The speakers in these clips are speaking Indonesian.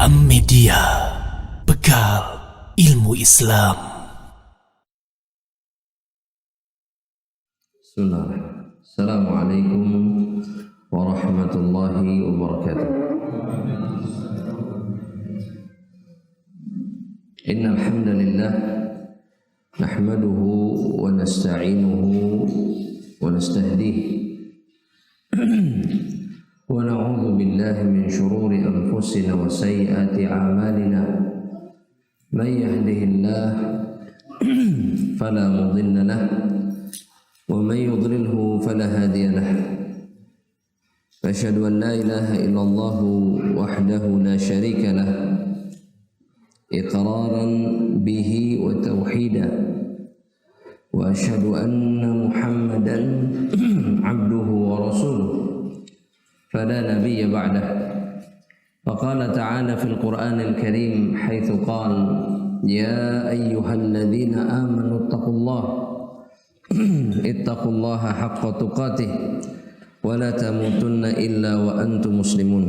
Am-Media, bekal ilmu Islam. Bismillahirrahmanirrahim. Assalamualaikum warahmatullahi wabarakatuh. Innal hamdalillah nahmaduhu wa nasta'inuhu wa nastahdihi wa na'udzu billahi min shururi anfusina wa sayyiati a'malina. May yahdihillahu fala mudilla lahu wa may yudlilhu fala hadiya lahu. Asyhadu an la ilaha illallah wahdahu la syarika lah iqraran bihi wa tauhida wa asyhadu anna Muhammadan abduhu wa rasuluh fala nabiyya ba'dah. Faqala ta'ala fil Qur'anil Karim haitsu qala ya ayyuhalladzina amanu taqullaha ittaqullaha haqqa tuqatih wa la tamutunna illa wa antum muslimun.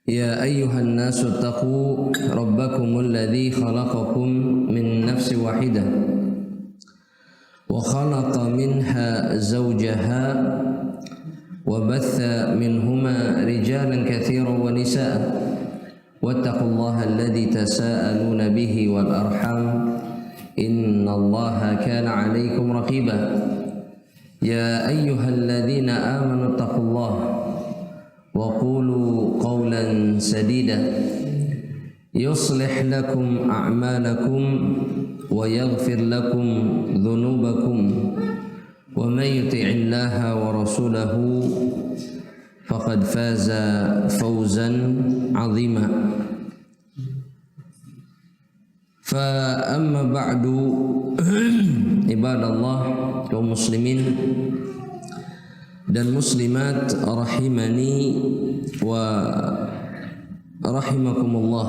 Ya ayyuhan nasu taqu rabbakumul ladzi khalaqakum min nafsin wahidah wa khalaqa minha zawjaha wa batha minhuma rijalan katsiran wa nisaa wattaqullaha alladzi tasaaluna bihi wal arham innallaha kana 'alaikum raqiba. Ya ayyuhalladzina amanu taqullaha wa qulu qawlan sadida yuslih lakum a'malakum wa yaghfir lakum dhunubakum wa may yuti'illaha wa rasulahu faqad faza fawzan 'azima. Fa amma ba'du ibadallah kaum muslimin dan muslimat rahimani wa rahimakumullah.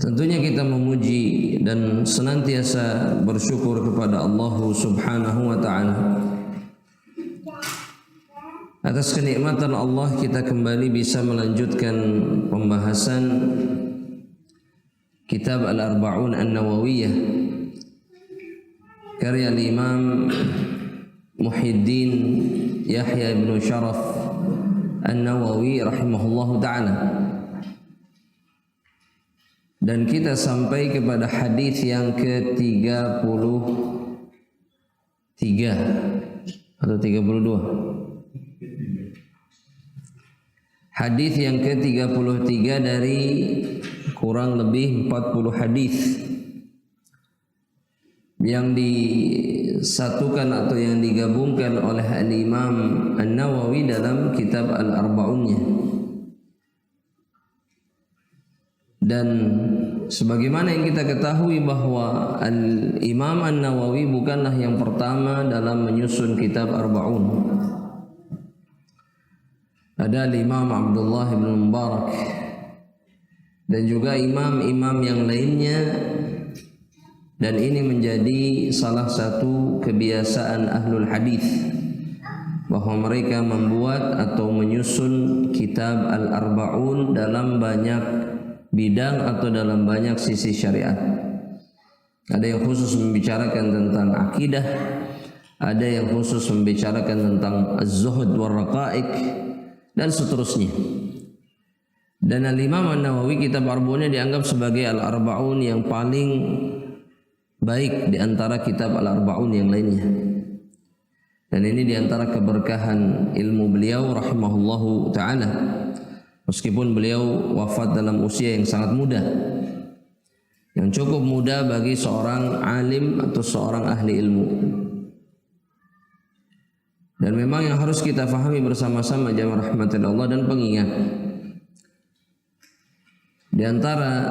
Tentunya kita memuji dan senantiasa bersyukur kepada Allah Subhanahu wa taala atas kenikmatan Allah. Kita kembali bisa melanjutkan pembahasan kitab Al-Arba'un An-Nawawiyah karya Imam Muhyiddin Yahya ibn Sharaf An-Nawawi rahimahullahu ta'ala, dan kita sampai kepada hadis yang ke-33 atau 32. Hadis yang ke-33 dari kurang lebih 40 hadis yang disatukan atau yang digabungkan oleh Al-Imam An-Nawawi dalam kitab Al-Arba'unnya. Dan sebagaimana yang kita ketahui bahwa Al-Imam An-Nawawi bukanlah yang pertama dalam menyusun kitab Arba'un. Ada Imam Abdullah bin Mubarak dan juga imam-imam yang lainnya, dan ini menjadi salah satu kebiasaan ahlul hadis bahwa mereka membuat atau menyusun kitab Al-Arba'un dalam banyak bidang atau dalam banyak sisi syariat. Ada yang khusus membicarakan tentang akidah, ada yang khusus membicarakan tentang az-zuhud war raqa'iq, dan seterusnya. Dan Al-Imam An-Nawawi kitab Arba'unnya dianggap sebagai Al-Arba'un yang paling baik di antara kitab Al-Arba'un yang lainnya. Dan ini di antara keberkahan ilmu beliau rahimahullahu ta'ala, meskipun beliau wafat dalam usia yang sangat muda, yang cukup muda bagi seorang alim atau seorang ahli ilmu. Dan memang yang harus kita fahami bersama-sama jamaah rahmatillah Allah dan pengingat, di antara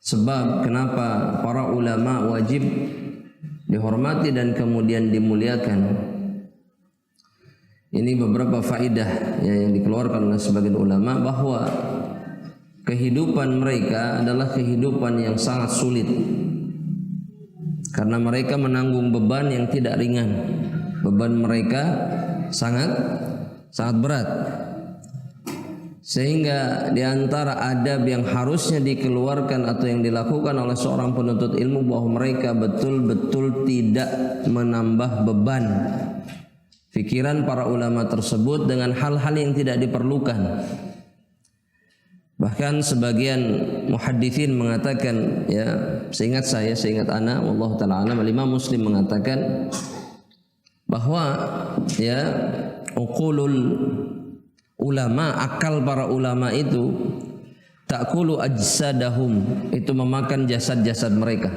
sebab kenapa para ulama wajib dihormati dan kemudian dimuliakan, ini beberapa faedah yang dikeluarkan oleh sebagian ulama, bahwa kehidupan mereka adalah kehidupan yang sangat sulit karena mereka menanggung beban yang tidak ringan. Beban mereka sangat berat. Sehingga di antara adab yang harusnya dikeluarkan atau yang dilakukan oleh seorang penuntut ilmu bahwa mereka betul-betul tidak menambah beban pikiran para ulama tersebut dengan hal-hal yang tidak diperlukan. Bahkan sebagian muhadditsin mengatakan, ya, seingat ana, wallahu taala alam, Imam Muslim mengatakan bahwa ya uqulul ulama, akal para ulama itu ta'kulu ajsadahum, itu memakan jasad-jasad mereka.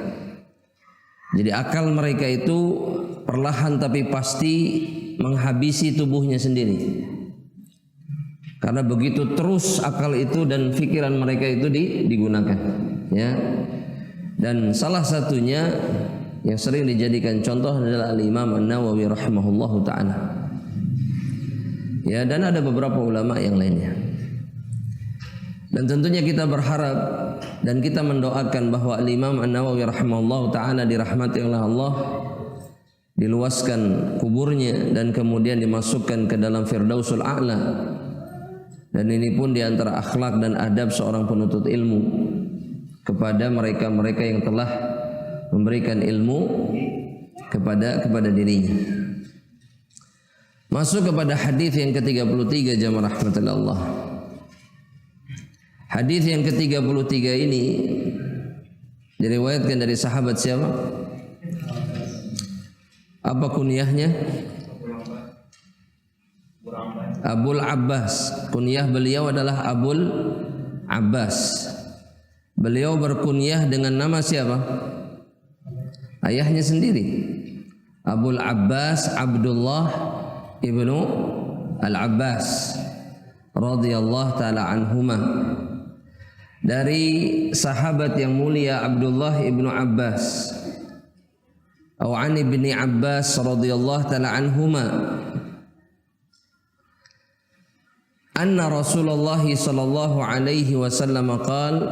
Jadi akal mereka itu perlahan tapi pasti menghabisi tubuhnya sendiri. Karena begitu terus akal itu dan pikiran mereka itu digunakan, ya. Dan salah satunya yang sering dijadikan contoh adalah Al-Imam An-Nawawi rahimahullahu taala. Ya, dan ada beberapa ulama yang lainnya. Dan tentunya kita berharap dan kita mendoakan bahwa Imam An-Nawawi rahimahullahu taala dirahmati oleh Allah, diluaskan kuburnya dan kemudian dimasukkan ke dalam Firdausul A'la. Dan ini pun diantara akhlak dan adab seorang penuntut ilmu kepada mereka-mereka yang telah memberikan ilmu kepada dirinya. Masuk kepada hadis yang ke-33 jamaah rahmatullah Allah. Hadis yang ke-33 ini diriwayatkan dari sahabat siapa? Apa kunyahnya? Abul Abbas. Kunyah beliau adalah Abul Abbas. Beliau berkunyah dengan nama siapa? Ayahnya sendiri. Abul Abbas Abdullah ibnu Al-Abbas radhiyallahu taala anhuma, dari sahabat yang mulia Abdullah ibnu Abbas atau an ibni Abbas radhiyallahu taala anhuma, anna Rasulullah sallallahu alaihi wasallam qala,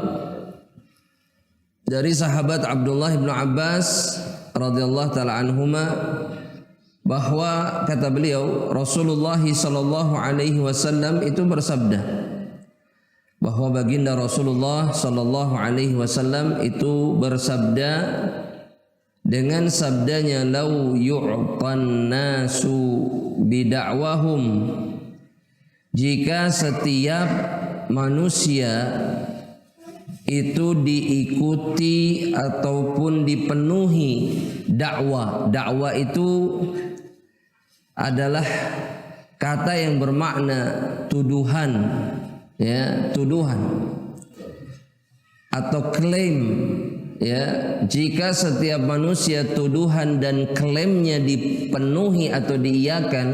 dari sahabat Abdullah ibnu Abbas radhiyallahu taala anhuma, bahwa kata beliau Rasulullah sallallahu alaihi wasallam itu bersabda, bahwa baginda Rasulullah sallallahu alaihi wasallam itu bersabda dengan sabdanya, lau yu'tan nasu bida'wahum, jika setiap manusia itu diikuti ataupun dipenuhi dakwah. Dakwah itu adalah kata yang bermakna tuduhan, ya, tuduhan atau klaim, ya. Jika setiap manusia tuduhan dan klaimnya dipenuhi atau diiyakan,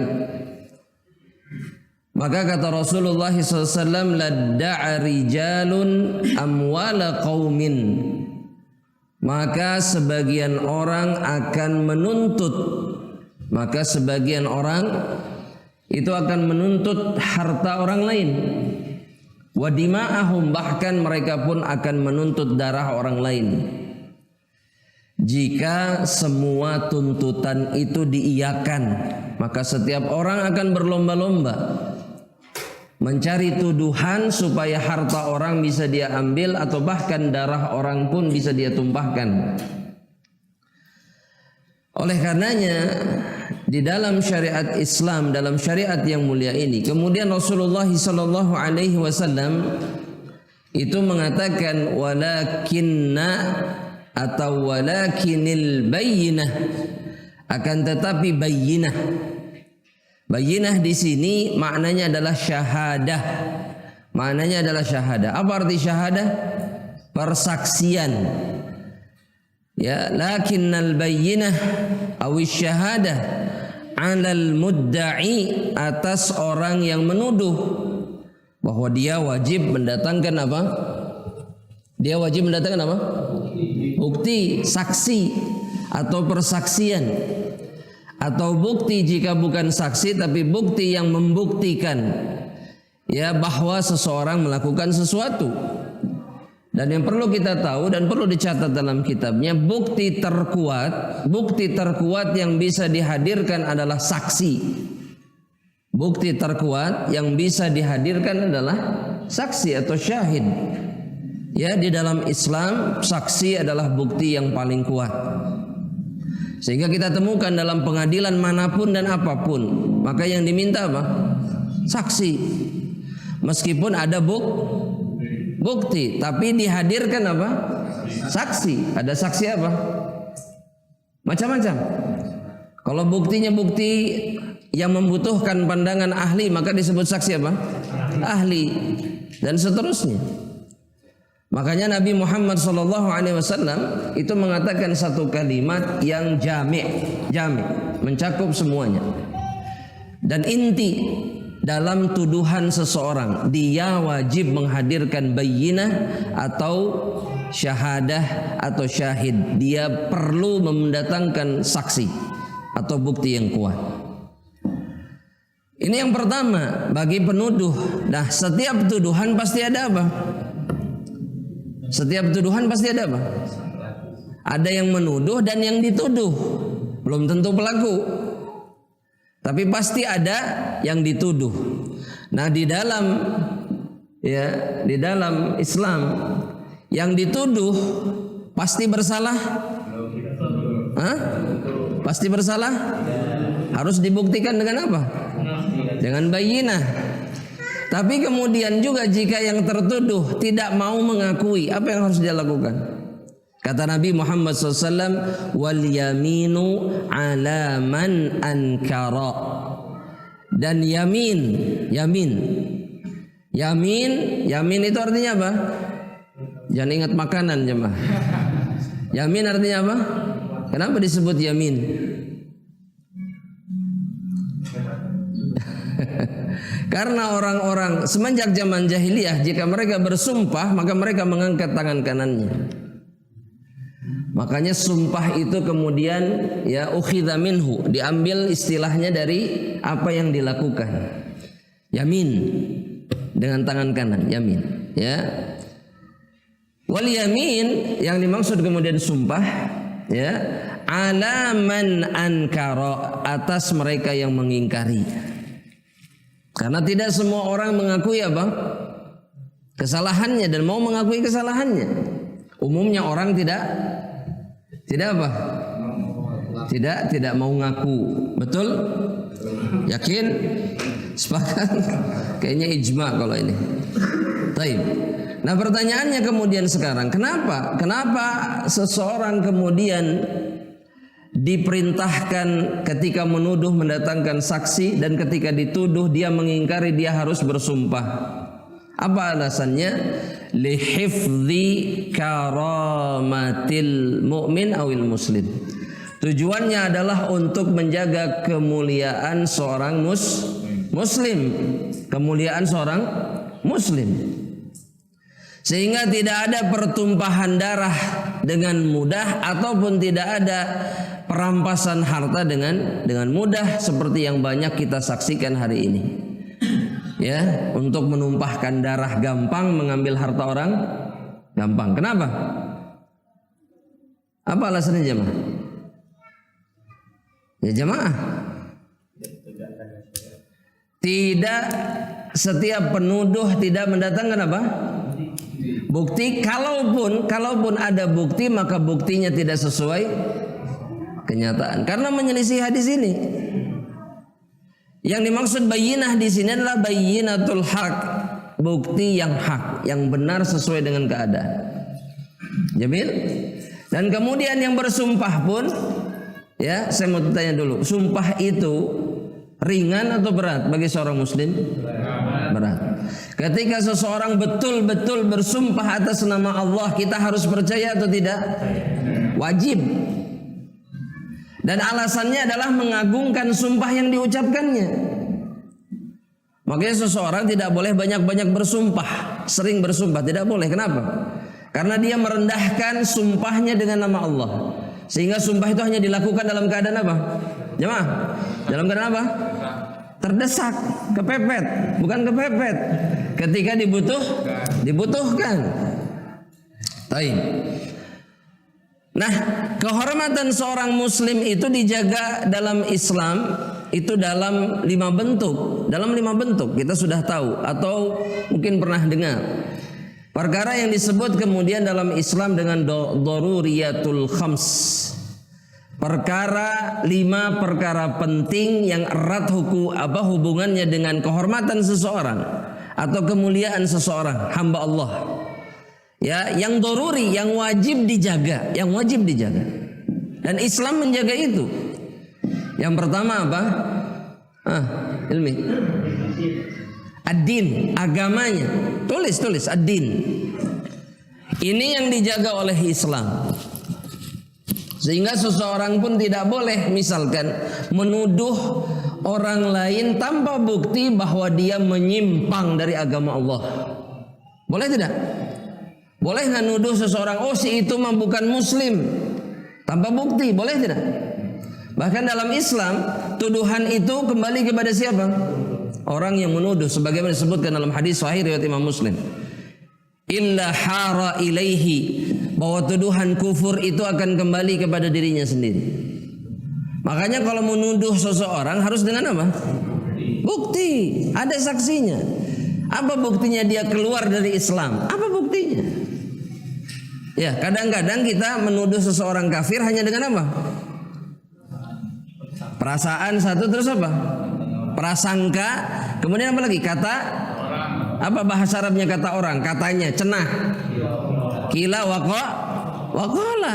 maka kata Rasulullah SAW, ladda'a rijalun amwala qaumin, maka sebagian orang akan menuntut, maka sebagian orang itu akan menuntut harta orang lain, wa dima'ahum, bahkan mereka pun akan menuntut darah orang lain. Jika semua tuntutan itu diiyakan, maka setiap orang akan berlomba-lomba mencari tuduhan supaya harta orang bisa dia ambil atau bahkan darah orang pun bisa dia tumpahkan. Oleh karenanya di dalam syariat Islam, dalam syariat yang mulia ini, kemudian Rasulullah sallallahu alaihi wasallam itu mengatakan walakinna atau walakinil bayyinah, akan tetapi bayyinah. Bayyinah di sini maknanya adalah syahadah. Maknanya adalah syahadah. Apa arti syahadah? Persaksian. Ya, lakinnal bayyinah awis syahadah 'alal mudda'i, atas orang yang menuduh bahwa dia wajib mendatangkan apa? Dia wajib mendatangkan apa? Bukti, saksi atau persaksian. Atau bukti jika bukan saksi tapi bukti yang membuktikan, ya, bahwa seseorang melakukan sesuatu. Dan yang perlu kita tahu dan perlu dicatat dalam kitabnya, bukti terkuat yang bisa dihadirkan adalah saksi. bukti terkuat yang bisa dihadirkan adalah saksi atau syahid. Ya, di dalam Islam saksi adalah bukti yang paling kuat. Sehingga kita temukan dalam pengadilan manapun dan apapun, maka yang diminta apa? Saksi. Meskipun ada bukti, tapi dihadirkan apa? Saksi. Ada saksi apa? Macam-macam. Kalau buktinya bukti yang membutuhkan pandangan ahli, maka disebut saksi apa? Ahli. Dan seterusnya. Makanya Nabi Muhammad SAW itu mengatakan satu kalimat yang jami', mencakup semuanya. Dan inti dalam tuduhan seseorang, dia wajib menghadirkan bayyinah atau syahadah atau syahid. Dia perlu mendatangkan saksi atau bukti yang kuat. Ini yang pertama bagi penuduh. Nah, setiap tuduhan pasti ada apa? Setiap tuduhan pasti ada apa? Ada yang menuduh dan yang dituduh. Belum tentu pelaku, tapi pasti ada yang dituduh. Nah, di dalam Islam yang dituduh pasti bersalah. Pasti bersalah. Harus dibuktikan dengan apa? Dengan bayyinah. Tapi kemudian juga jika yang tertuduh tidak mau mengakui, apa yang harus dia lakukan? Kata Nabi Muhammad SAW, wal yaminu ala man ankara. Dan yamin itu artinya apa? Jangan ingat makanan jemaah. Yamin artinya apa? Kenapa disebut yamin? Karena orang-orang semenjak zaman jahiliyah, jika mereka bersumpah maka mereka mengangkat tangan kanannya. Makanya sumpah itu kemudian ya ukhidha minhu, diambil istilahnya dari apa yang dilakukan. Yamin dengan tangan kanan, yamin, ya. Wal yamin yang dimaksud kemudian sumpah, ya, ala man ankara, atas mereka yang mengingkari. Karena tidak semua orang mengakui apa? Kesalahannya dan mau mengakui kesalahannya. Umumnya orang tidak apa? Tidak mau ngaku. Betul? Yakin? Sepakat? Kayaknya ijma kalau ini. Baik. Nah, pertanyaannya kemudian sekarang, kenapa seseorang kemudian diperintahkan ketika menuduh mendatangkan saksi, dan ketika dituduh dia mengingkari dia harus bersumpah? Apa alasannya? Lihifdzi karamatil mu'min awil muslim. Tujuannya adalah untuk menjaga kemuliaan seorang muslim, kemuliaan seorang muslim. Sehingga tidak ada pertumpahan darah dengan mudah, ataupun tidak ada perampasan harta dengan mudah seperti yang banyak kita saksikan hari ini. Ya, untuk menumpahkan darah gampang, mengambil harta orang gampang. Kenapa? Apa alasannya jemaah? Ya jemaah, tidak setiap penuduh tidak mendatangkan apa? Bukti. Kalaupun ada bukti, maka buktinya tidak sesuai kenyataan karena menyelisih hadis ini. Yang dimaksud bayyinah di sini adalah bayyinatul haq, bukti yang hak, yang benar sesuai dengan keadaan. Jamil. Dan kemudian yang bersumpah pun, ya, saya mau tanya dulu, sumpah itu ringan atau berat bagi seorang muslim? Berat. Ketika seseorang betul-betul bersumpah atas nama Allah, kita harus percaya atau tidak? Wajib. Dan alasannya adalah mengagungkan sumpah yang diucapkannya. Makanya seseorang tidak boleh banyak-banyak bersumpah, sering bersumpah, tidak boleh. Kenapa? Karena dia merendahkan sumpahnya dengan nama Allah. Sehingga sumpah itu hanya dilakukan dalam keadaan apa? Jemaah, dalam keadaan apa? Terdesak, kepepet, bukan kepepet. Ketika dibutuhkan. Baik. Nah, kehormatan seorang muslim itu dijaga dalam Islam itu dalam 5 bentuk. Dalam 5 bentuk kita sudah tahu atau mungkin pernah dengar. Perkara yang disebut kemudian dalam Islam dengan daruriyatul khams. Perkara 5 perkara penting yang erat hubungannya dengan kehormatan seseorang atau kemuliaan seseorang hamba Allah. Ya, yang daruri, yang wajib dijaga, Dan Islam menjaga itu. Yang pertama apa? Ilmi. Ad-din, agamanya. Tulis ad-din. Ini yang dijaga oleh Islam. Sehingga seseorang pun tidak boleh misalkan menuduh orang lain tanpa bukti bahwa dia menyimpang dari agama Allah. Boleh tidak? Boleh nggak nuduh seseorang, oh si itu mah bukan muslim, tanpa bukti? Boleh tidak? Bahkan dalam Islam, tuduhan itu kembali kepada siapa? Orang yang menuduh, sebagaimana disebutkan dalam hadis sahih riwayat Imam Muslim. Illa hara ilaihi, bahwa tuduhan kufur itu akan kembali kepada dirinya sendiri. Makanya kalau menuduh seseorang harus dengan apa? Bukti, ada saksinya. Apa buktinya dia keluar dari Islam? Apa buktinya? Ya, kadang-kadang kita menuduh seseorang kafir hanya dengan apa? Perasaan satu, terus apa? Prasangka, kemudian apa lagi? Kata, apa bahasa Arabnya kata orang? Katanya, cenah. Kila waqala,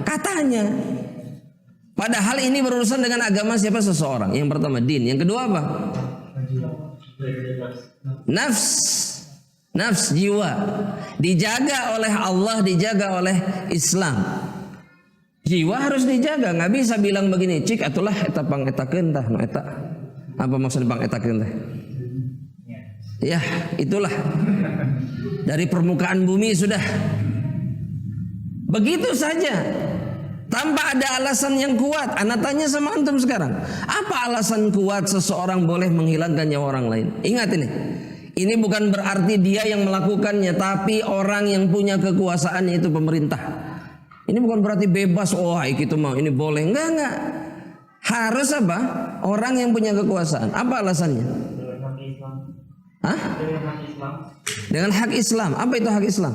katanya. Padahal ini berurusan dengan agama siapa seseorang. Yang pertama din, yang kedua apa? Nafs, jiwa. Dijaga oleh Allah, dijaga oleh Islam. Jiwa harus dijaga, nggak bisa bilang begini, cik atulah eta pangetakeun tah, no eta. Apa maksud pangetakeun teh? Ya, itulah. Dari permukaan bumi sudah. Begitu saja. Tanpa ada alasan yang kuat. Anak tanya sama antum sekarang, apa alasan kuat seseorang boleh menghilangkan nyawa orang lain? Ingat ini. Ini bukan berarti dia yang melakukannya, tapi orang yang punya kekuasaan yaitu pemerintah. Ini bukan berarti bebas, oh gitu mau ini boleh. Enggak. Harus apa? Orang yang punya kekuasaan. Apa alasannya? Hah? Dengan hak Islam. Apa itu hak Islam?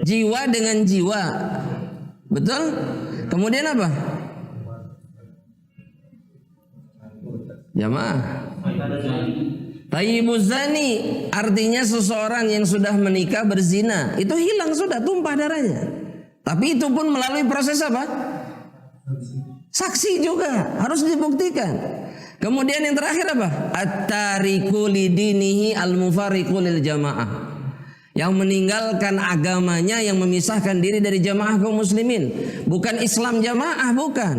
Jiwa dengan jiwa. Betul? Kemudian apa? Jamaah. Tayyibuz zani, artinya seseorang yang sudah menikah berzina, itu hilang sudah, tumpah darahnya. Tapi itu pun melalui proses apa? Saksi juga, harus dibuktikan. Kemudian yang terakhir apa? At-tariku lidinihi al-mufariqu lil jamaah. Yang meninggalkan agamanya, yang memisahkan diri dari jamaah kaum muslimin. Bukan Islam jamaah, bukan.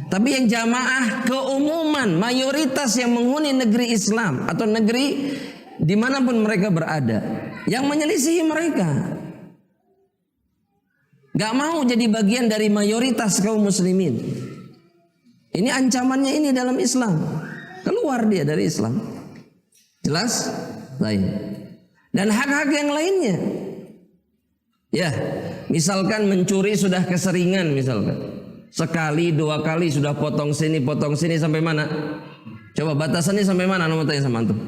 Tapi yang jamaah keumuman, mayoritas yang menghuni negeri Islam atau negeri dimanapun mereka berada, yang menyelisihi mereka, gak mau jadi bagian dari mayoritas kaum muslimin. Ini ancamannya ini dalam Islam. Keluar dia dari Islam. Jelas? Lain. Dan hak-hak yang lainnya. Ya, misalkan mencuri sudah keseringan misalkan. Sekali, 2 kali sudah potong sini sampai mana? Coba batasannya sampai mana? Nomor tanya sama antum.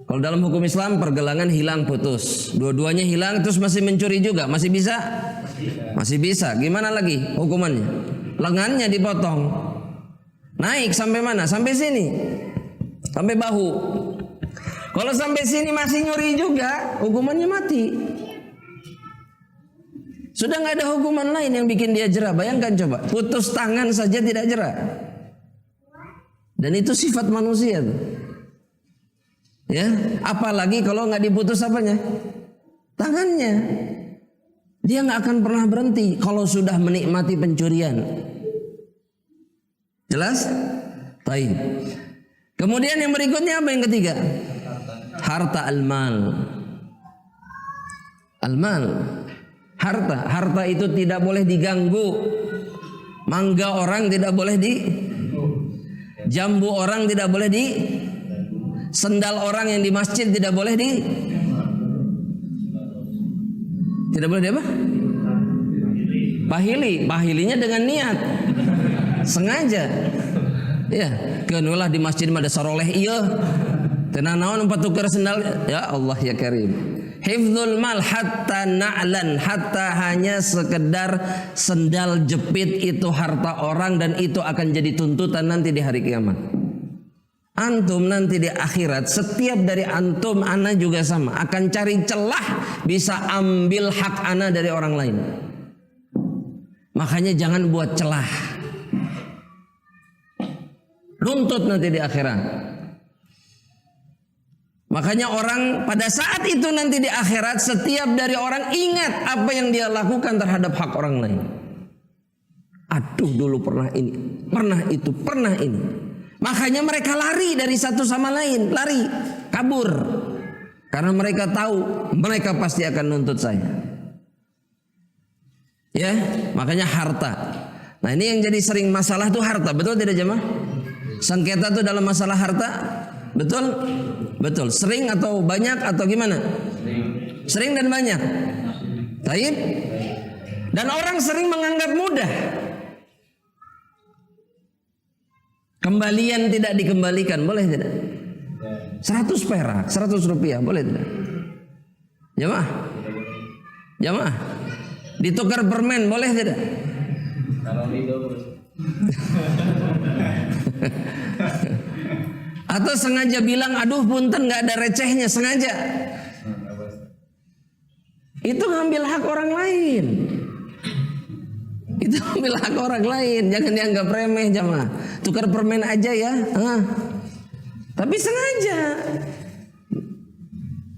Kalau dalam hukum Islam pergelangan hilang putus, dua-duanya hilang terus masih mencuri juga, masih bisa? Masih bisa. Gimana lagi hukumannya? Lengannya dipotong. Naik sampai mana? Sampai sini. Sampai bahu. Kalau sampai sini masih nyuri juga, hukumannya mati. Sudah nggak ada hukuman lain yang bikin dia jera. Bayangkan coba, putus tangan saja tidak jera. Dan itu sifat manusia tuh. Ya, apalagi kalau nggak diputus apanya? Tangannya. Dia nggak akan pernah berhenti kalau sudah menikmati pencurian. Jelas? Baik. Kemudian yang berikutnya apa yang ketiga? Harta al-mal. Al-mal. Harta itu tidak boleh diganggu. Mangga orang tidak boleh jambu orang tidak boleh sendal orang yang di masjid tidak boleh tidak boleh apa? Pahilinya dengan niat. sengaja. Ya, kenulah di masjid ada saroleh iya. Tenan naon empat tukar sendal. Ya Allah ya Karim. Hifdzul mal hatta na'lan, hatta hanya sekedar sendal jepit itu harta orang dan itu akan jadi tuntutan nanti di hari kiamat. Antum nanti di akhirat, setiap dari antum ana juga sama, akan cari celah bisa ambil hak ana dari orang lain. Makanya jangan buat celah. Runtut nanti di akhirat. Makanya orang pada saat itu nanti di akhirat, setiap dari orang ingat apa yang dia lakukan terhadap hak orang lain. Aduh dulu pernah ini, pernah itu, pernah ini. Makanya mereka lari dari satu sama lain, lari, kabur. Karena mereka tahu mereka pasti akan nuntut saya. Ya, makanya harta. Nah ini yang jadi sering masalah tuh harta, betul tidak jemaah? Sengketa tuh dalam masalah harta, betul? Betul. Sering atau banyak atau gimana? Sering dan banyak. Taib. Dan orang sering menganggap mudah. Kembalian tidak dikembalikan, boleh tidak? 100 perak, 100 rupiah, boleh tidak? Jamaah? Jamaah? Ditukar permen, boleh tidak? Atau sengaja bilang, aduh punten gak ada recehnya, sengaja. Itu ngambil hak orang lain. Itu ngambil hak orang lain. Jangan dianggap remeh jamaah. Tukar permen aja ya. Tapi sengaja.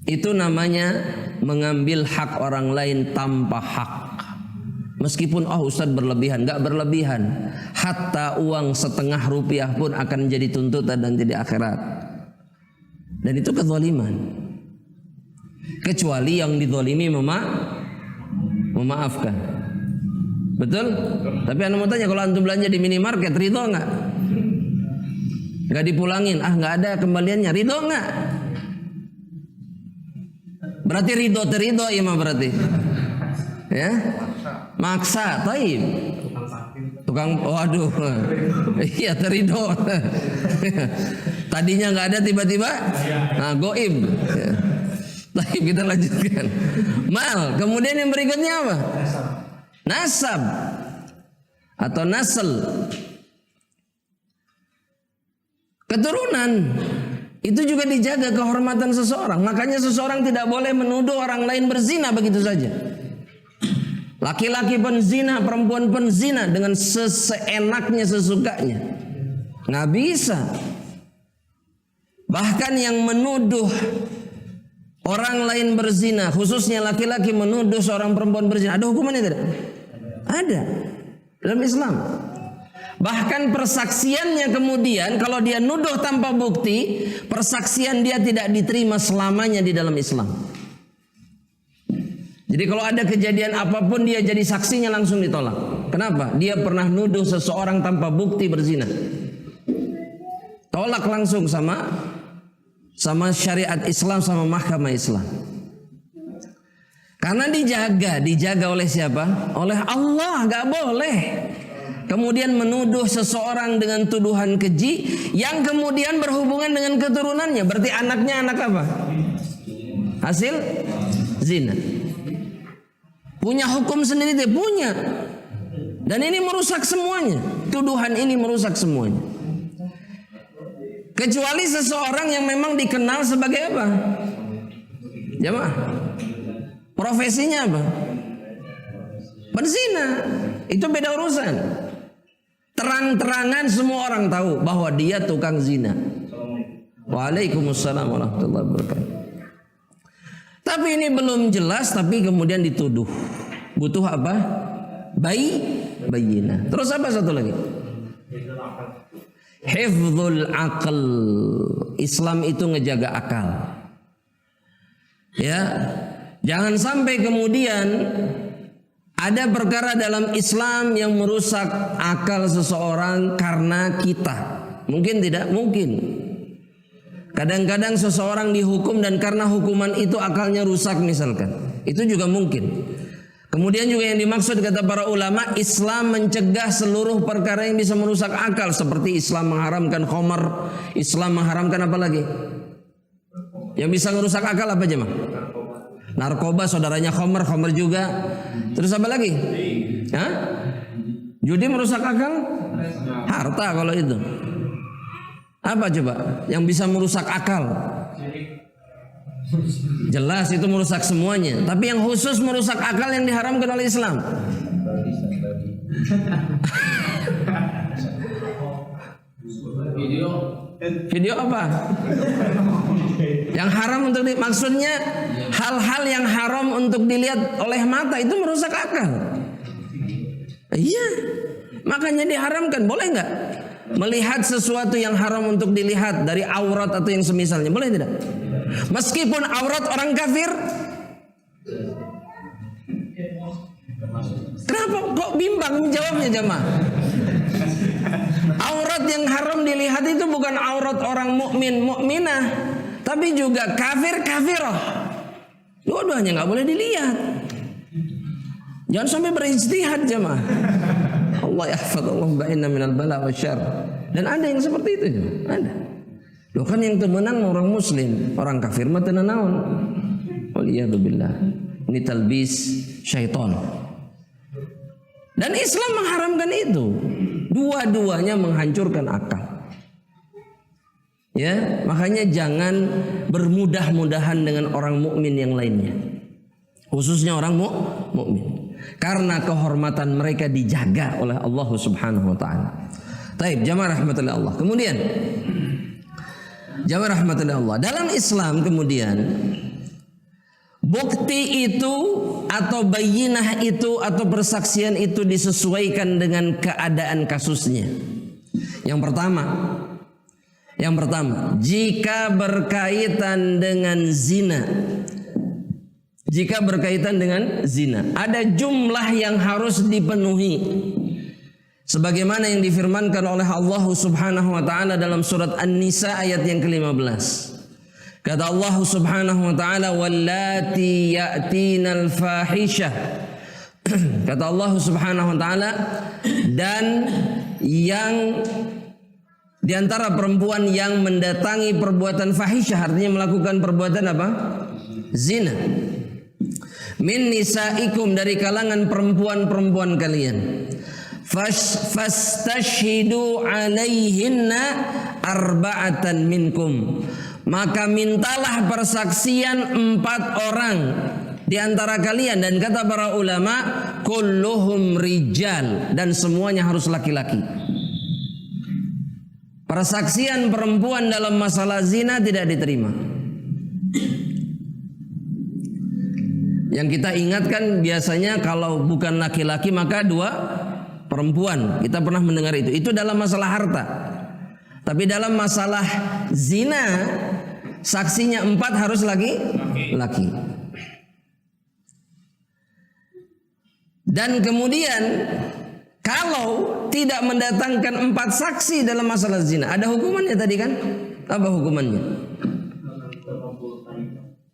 Itu namanya mengambil hak orang lain tanpa hak. Meskipun Ustadz berlebihan, gak berlebihan. Hatta uang setengah rupiah pun akan jadi tuntutan nanti di akhirat. Dan itu kezaliman. Kecuali yang dizalimi memaafkan. Betul? Tapi anda mau tanya, kalau antum belanja di minimarket, ridho nggak? Nggak dipulangin, nggak ada kembaliannya, ridho nggak? Berarti ridho terido ya mah berarti. Ya? Maksa, taib. Tukang, waduh, iya terido. Tadinya nggak ada tiba-tiba, goib. Taib, kita lanjutkan. Mal, kemudian yang berikutnya apa? Nasab atau nasl, keturunan. Itu juga dijaga kehormatan seseorang. Makanya seseorang tidak boleh menuduh orang lain berzina begitu saja. Laki-laki penzina, perempuan penzina dengan seenaknya, sesukanya. Nggak bisa. Bahkan yang menuduh orang lain berzina, khususnya laki-laki menuduh seorang perempuan berzina, ada hukumannya tidak? Ada dalam Islam. Bahkan persaksiannya kemudian kalau dia nuduh tanpa bukti, persaksian dia tidak diterima selamanya di dalam Islam. Jadi kalau ada kejadian apapun dia jadi saksinya langsung ditolak. Kenapa? Dia pernah nuduh seseorang tanpa bukti berzina. Tolak langsung sama syariat Islam, sama mahkamah Islam. Karena dijaga oleh siapa? Oleh Allah, gak boleh. Kemudian menuduh seseorang dengan tuduhan keji yang kemudian berhubungan dengan keturunannya. Berarti anaknya anak apa? Hasil zina. Punya hukum sendiri dia punya. Dan ini merusak semuanya. Tuduhan ini merusak semuanya. Kecuali seseorang yang memang dikenal sebagai apa? Jamaah. Profesinya apa? Berzina. Itu beda urusan. Terang-terangan semua orang tahu bahwa dia tukang zina. Waalaikumsalam warahmatullahi wabarakatuh. Tapi ini belum jelas, tapi kemudian dituduh. Butuh apa? Bayinah. Terus apa satu lagi? Hifdzul aql. Islam itu ngejaga akal. Ya. Jangan sampai kemudian ada perkara dalam Islam yang merusak akal seseorang karena kita. Mungkin tidak? Mungkin. Kadang-kadang seseorang dihukum dan karena hukuman itu akalnya rusak misalkan. Itu juga mungkin. Kemudian juga yang dimaksud kata para ulama, Islam mencegah seluruh perkara yang bisa merusak akal, seperti Islam mengharamkan khamar, Islam mengharamkan apa lagi? Yang bisa merusak akal apa jemaah? Narkoba, saudaranya khamar, khamar juga. Terus apa lagi? Hah? Judi merusak akal? Harta kalau itu. Apa coba yang bisa merusak akal? Jelas itu merusak semuanya. Tapi yang khusus merusak akal yang diharamkan oleh Islam. Video apa? Yang haram untuk maksudnya hal-hal yang haram untuk dilihat oleh mata itu merusak akal. Iya, makanya diharamkan. Boleh nggak melihat sesuatu yang haram untuk dilihat dari aurat atau yang semisalnya? Boleh tidak? Meskipun aurat orang kafir. Kenapa kok bimbang jawabnya jemaah? Aurat yang haram dilihat itu bukan aurat orang mukmin, mukminah, tapi juga kafir, kafirah. Dua-duanya nggak boleh dilihat. Jangan sampai berijtihad jemaah. Allah yahfadz, Allah ba'inna minal bala wa syarr. Dan ada yang seperti itu jemaah. Ada. Loh kan yang temenan orang muslim, orang kafir mah teu naon. Waliyadzubillah. Ini talbis syaitan. Dan Islam mengharamkan itu. Dua-duanya menghancurkan akal. Ya, makanya jangan bermudah-mudahan dengan orang mukmin yang lainnya. Khususnya orang mukmin. Karena kehormatan mereka dijaga oleh Allah Subhanahu wa taala. Taib, jamaah rahmatullah Allah. Kemudian jamaah rahmatullah Allah. Dalam Islam kemudian bukti itu atau bayinah itu atau persaksian itu disesuaikan dengan keadaan kasusnya. Yang pertama, jika berkaitan dengan zina. Jika berkaitan dengan zina, ada jumlah yang harus dipenuhi. Sebagaimana yang difirmankan oleh Allah Subhanahu wa taala dalam surat An-Nisa ayat yang ke-15. Kata Allah Subhanahu wa taala, wallati ya'tinal fahisyah. Kata Allah Subhanahu wa taala, dan yang di antara perempuan yang mendatangi perbuatan fahisyah, artinya melakukan perbuatan apa? Zina. Min nisaikum, dari kalangan perempuan-perempuan kalian. Fastashhidu alaihinna arba'atan minkum. Maka mintalah persaksian 4 orang di antara kalian. Dan kata para ulama, kulluhum rijal, dan semuanya harus laki-laki. Persaksian perempuan dalam masalah zina tidak diterima. Yang kita ingatkan biasanya kalau bukan laki-laki maka 2 perempuan. Kita pernah mendengar itu. Itu dalam masalah harta. Tapi dalam masalah zina, saksinya 4 harus laki. Dan kemudian kalau tidak mendatangkan 4 saksi dalam masalah zina, ada hukumannya tadi kan? Apa hukumannya?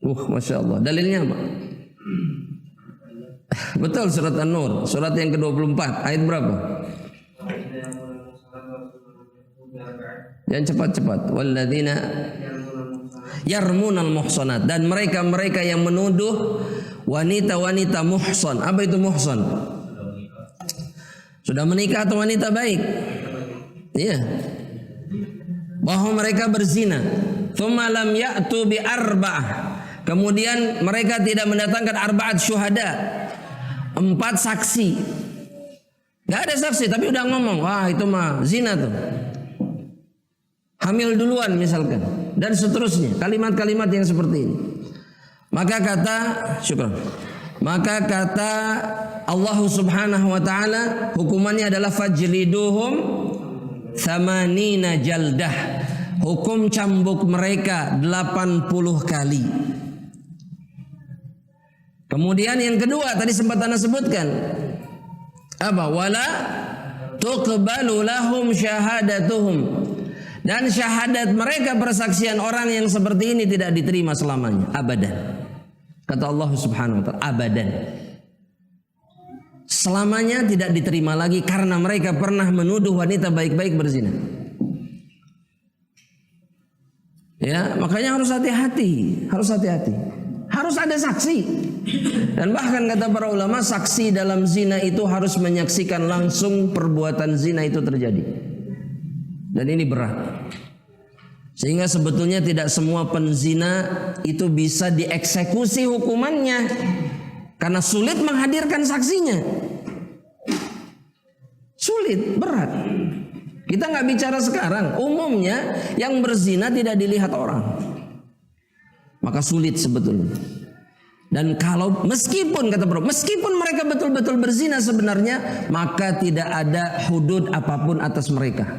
Masya Allah. Dalilnya apa? Betul, surat An-Nur, surat yang ke-24, ayat berapa? Yang cepat-cepat. Walladzina yarmunal muhsanat, dan mereka-mereka yang menuduh wanita-wanita muhsan. Apa itu muhsan? Sudah menikah atau wanita baik? Iya. Bahwa mereka berzina. Tsumma lam ya'tu bi arba'ah. Kemudian mereka tidak mendatangkan arba'at syuhada, 4 saksi. Gak ada saksi tapi udah ngomong, wah itu mah zina tuh. Hamil duluan misalkan, dan seterusnya. Kalimat-kalimat yang seperti ini. Maka kata Allah Subhanahu wa taala, hukumannya adalah fajliduhum thamanina jaldah. Hukum cambuk mereka 80 kali. Kemudian yang kedua tadi sempat Anda sebutkan apa? Wala tuqbalu lahum syahadatuhum, dan syahadat mereka, persaksian orang yang seperti ini tidak diterima selamanya, abadan. Kata Allah Subhanahu wa taala, abadan. selamanya tidak diterima lagi karena mereka pernah menuduh wanita baik-baik berzina. Ya, makanya harus hati-hati, harus hati-hati. Harus ada saksi. Dan bahkan kata para ulama, saksi dalam zina itu harus menyaksikan langsung perbuatan zina itu terjadi. Dan ini berat. Sehingga sebetulnya tidak semua penzina itu bisa dieksekusi hukumannya. Karena sulit menghadirkan saksinya. Sulit, berat. Kita nggak bicara sekarang. Umumnya yang berzina tidak dilihat orang. Maka sulit sebetulnya. Dan kalau meskipun kata bro, meskipun mereka betul-betul berzina sebenarnya, maka tidak ada hudud apapun atas mereka.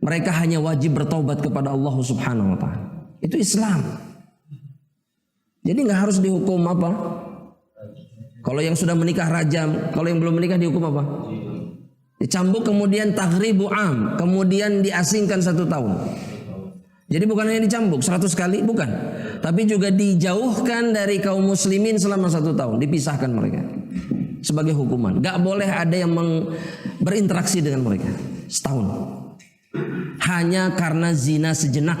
Mereka hanya wajib bertobat kepada Allah Subhanahu wa taala. Itu Islam. Jadi nggak harus dihukum apa? Kalau yang sudah menikah rajam, kalau yang belum menikah dihukum apa? Dicambuk kemudian taghribu am, kemudian diasingkan 1 tahun. Jadi bukan hanya dicambuk 100 kali, bukan. Tapi juga dijauhkan dari kaum muslimin selama 1 tahun, dipisahkan mereka sebagai hukuman. Gak boleh ada yang berinteraksi dengan mereka setahun. Hanya karena zina sejenak.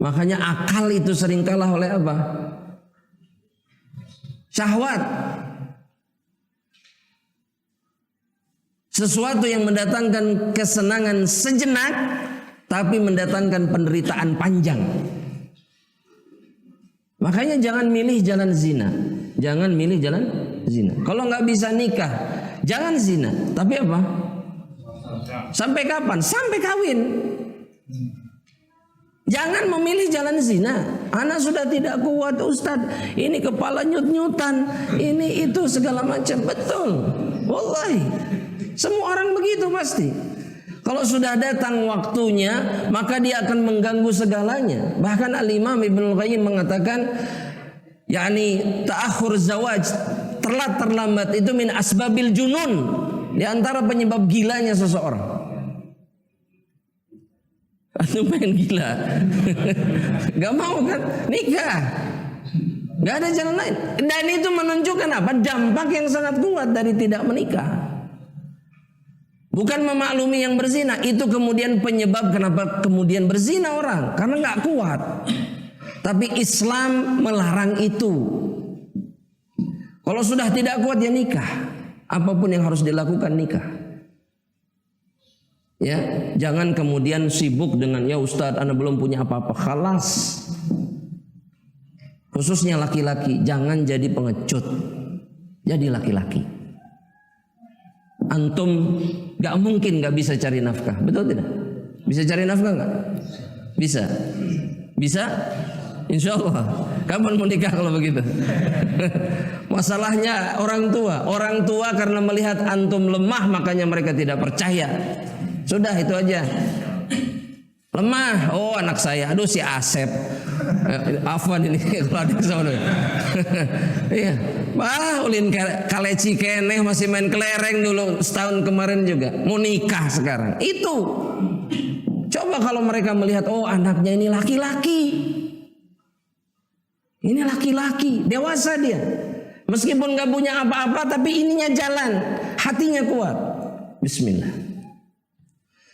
Makanya akal itu sering kalah oleh apa? Syahwat. Sesuatu yang mendatangkan kesenangan sejenak, tapi mendatangkan penderitaan panjang. Makanya jangan milih jalan zina. Jangan milih jalan zina. Kalau nggak bisa nikah, jangan zina. Tapi apa? Sampai kapan? Sampai kawin. Jangan memilih jalan zina. Anak sudah tidak kuat Ustadz. Ini kepala nyut-nyutan. Ini itu segala macam. Betul. Wallahi. Semua orang begitu pasti. Kalau sudah datang waktunya, maka dia akan mengganggu segalanya. Bahkan Al-Imam Ibnul Qayyim mengatakan, yakni ta'akhur zawaj, terlambat itu min asbabil junun, di antara penyebab gilanya seseorang. Atau main gila. Gak mau kan nikah. Gak ada jalan lain. Dan itu menunjukkan apa? Dampak yang sangat kuat dari tidak menikah. Bukan memaklumi yang berzina, itu kemudian penyebab kenapa kemudian berzina orang, karena nggak kuat. Tapi Islam melarang itu. Kalau sudah tidak kuat ya nikah, apapun yang harus dilakukan nikah. Ya, jangan kemudian sibuk dengan ya Ustadz, Anda belum punya apa-apa, khalas. Khususnya laki-laki, jangan jadi pengecut, jadi laki-laki. Antum gak mungkin gak bisa cari nafkah, betul tidak? Bisa cari nafkah gak? Bisa? Bisa? Insya Allah. Kapan mau nikah kalau begitu? Masalahnya orang tua karena melihat antum lemah makanya mereka tidak percaya. Sudah itu aja. Lemah, oh anak saya, aduh si Asep, Afwan ini kalau adik sama iya, ulin kaleci keneh masih main kelereng dulu setahun kemarin juga, mau nikah sekarang. Itu, coba kalau mereka melihat, oh anaknya ini laki-laki, dewasa dia, meskipun gak punya apa-apa tapi ininya jalan, hatinya kuat. Bismillah.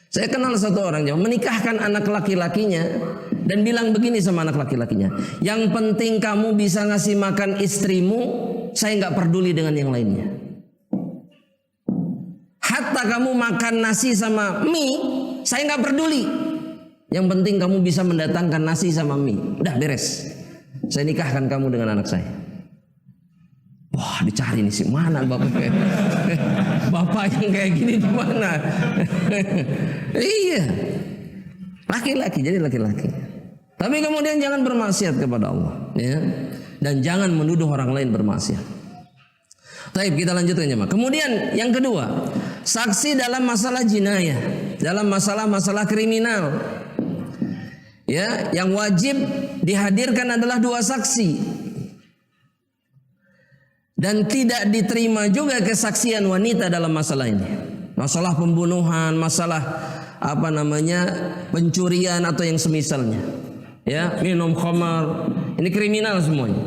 Saya kenal satu orang Jawa menikahkan anak laki-lakinya dan bilang begini sama anak laki-lakinya, yang penting kamu bisa ngasih makan istrimu, saya nggak peduli dengan yang lainnya. Hatta kamu makan nasi sama mie, saya nggak peduli. Yang penting kamu bisa mendatangkan nasi sama mie, udah beres. Saya nikahkan kamu dengan anak saya. Wah, dicari nih sih mana bapaknya. Bapak yang kayak gini di mana? Iya. Laki-laki, jadi laki-laki. Tapi kemudian jangan bermaksiat kepada Allah, ya. Dan jangan menuduh orang lain bermaksiat. Baik, kita lanjutkan jemaah. Kemudian yang kedua, saksi dalam masalah jinayah, dalam masalah kriminal. Ya, yang wajib dihadirkan adalah 2 saksi. Dan tidak diterima juga kesaksian wanita dalam masalah ini. Masalah pembunuhan, masalah pencurian atau yang semisalnya. Ya, minum khamar, ini kriminal semuanya.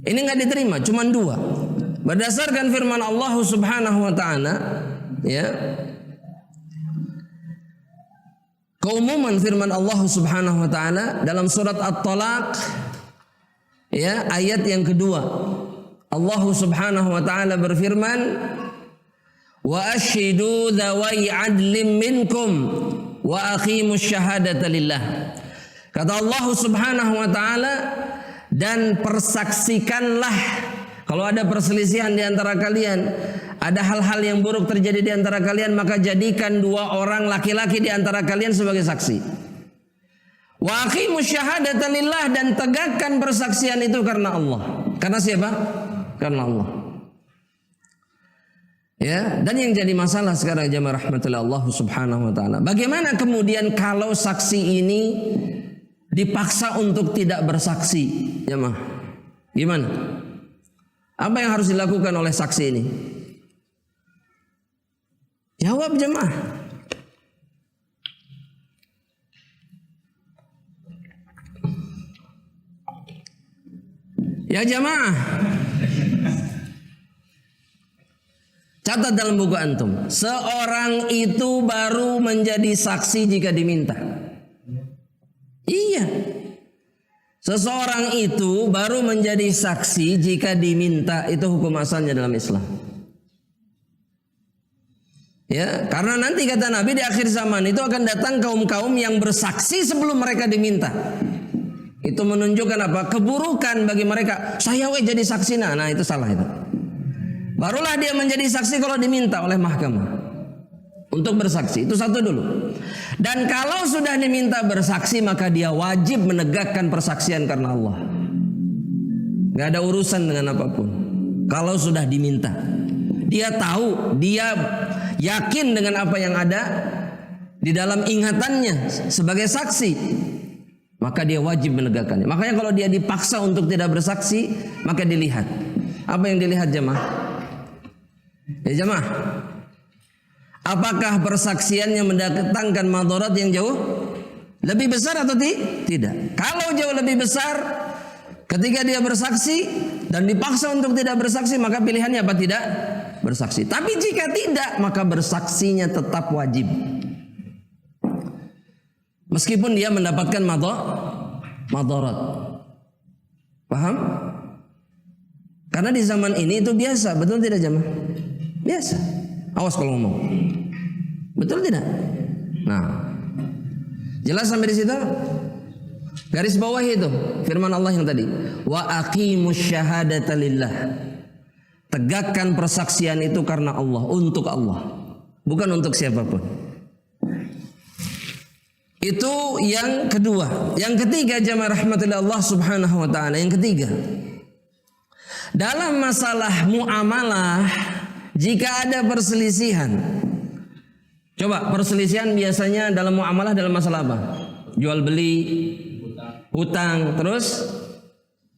Ini nggak diterima, cuma 2. Berdasarkan firman Allah Subhanahu wa taala, ya. Keumuman firman Allah Subhanahu wa taala dalam surat At-Talaq, ya, ayat yang kedua. Allah Subhanahu wa taala berfirman, "Wa asyhidu dzawai 'adlim minkum wa aqimus syahadata lillah." Kata Allah Subhanahu wa taala, dan persaksikanlah kalau ada perselisihan di antara kalian, ada hal-hal yang buruk terjadi di antara kalian, maka jadikan 2 orang laki-laki di antara kalian sebagai saksi. Wa aqimus syahadata lillah, dan tegakkan persaksian itu karena Allah. Karena siapa? Karena Allah. Ya, dan yang jadi masalah sekarang jemaah rahmatullah Allah Subhanahu wa taala, bagaimana kemudian kalau saksi ini dipaksa untuk tidak bersaksi, jemaah? Gimana? Apa yang harus dilakukan oleh saksi ini? Jawab jemaah. Ya jemaah. Catat dalam buku antum. Seorang itu baru menjadi saksi jika diminta. Iya. Seseorang itu baru menjadi saksi jika diminta. Itu hukum asalnya dalam Islam. Ya, karena nanti kata Nabi di akhir zaman itu akan datang kaum-kaum yang bersaksi sebelum mereka diminta. Itu menunjukkan apa? Keburukan bagi mereka. Saya jadi saksi, nah itu salah itu. Barulah dia menjadi saksi kalau diminta oleh mahkamah untuk bersaksi. Itu satu dulu. Dan kalau sudah diminta bersaksi, maka dia wajib menegakkan persaksian karena Allah. Gak ada urusan dengan apapun. Kalau sudah diminta, dia tahu, dia yakin dengan apa yang ada di dalam ingatannya sebagai saksi, maka dia wajib menegakkannya. Makanya kalau dia dipaksa untuk tidak bersaksi, maka dilihat. Apa yang dilihat jemaah? Ya jemaah, apakah persaksiannya mendatangkan madarat yang jauh lebih besar atau tidak? Kalau jauh lebih besar ketika dia bersaksi dan dipaksa untuk tidak bersaksi, maka pilihannya apa? Tidak bersaksi. Tapi jika tidak, maka bersaksinya tetap wajib. Meskipun dia mendapatkan madarat. Paham? Karena di zaman ini itu biasa, betul tidak jemaah? Biasa. Awas kalau ngomong. Betul tidak? Nah, jelas sampai di situ? Garis bawah itu firman Allah yang tadi, wa aqimus syahadata lillah. Tegakkan persaksian itu karena Allah, untuk Allah, bukan untuk siapapun. Itu yang kedua. Yang ketiga jemaah rahmatullah Allah Subhanahu wa taala, yang ketiga, dalam masalah muamalah, jika ada perselisihan, coba perselisihan biasanya dalam muamalah dalam masalah apa? Jual beli, hutang, terus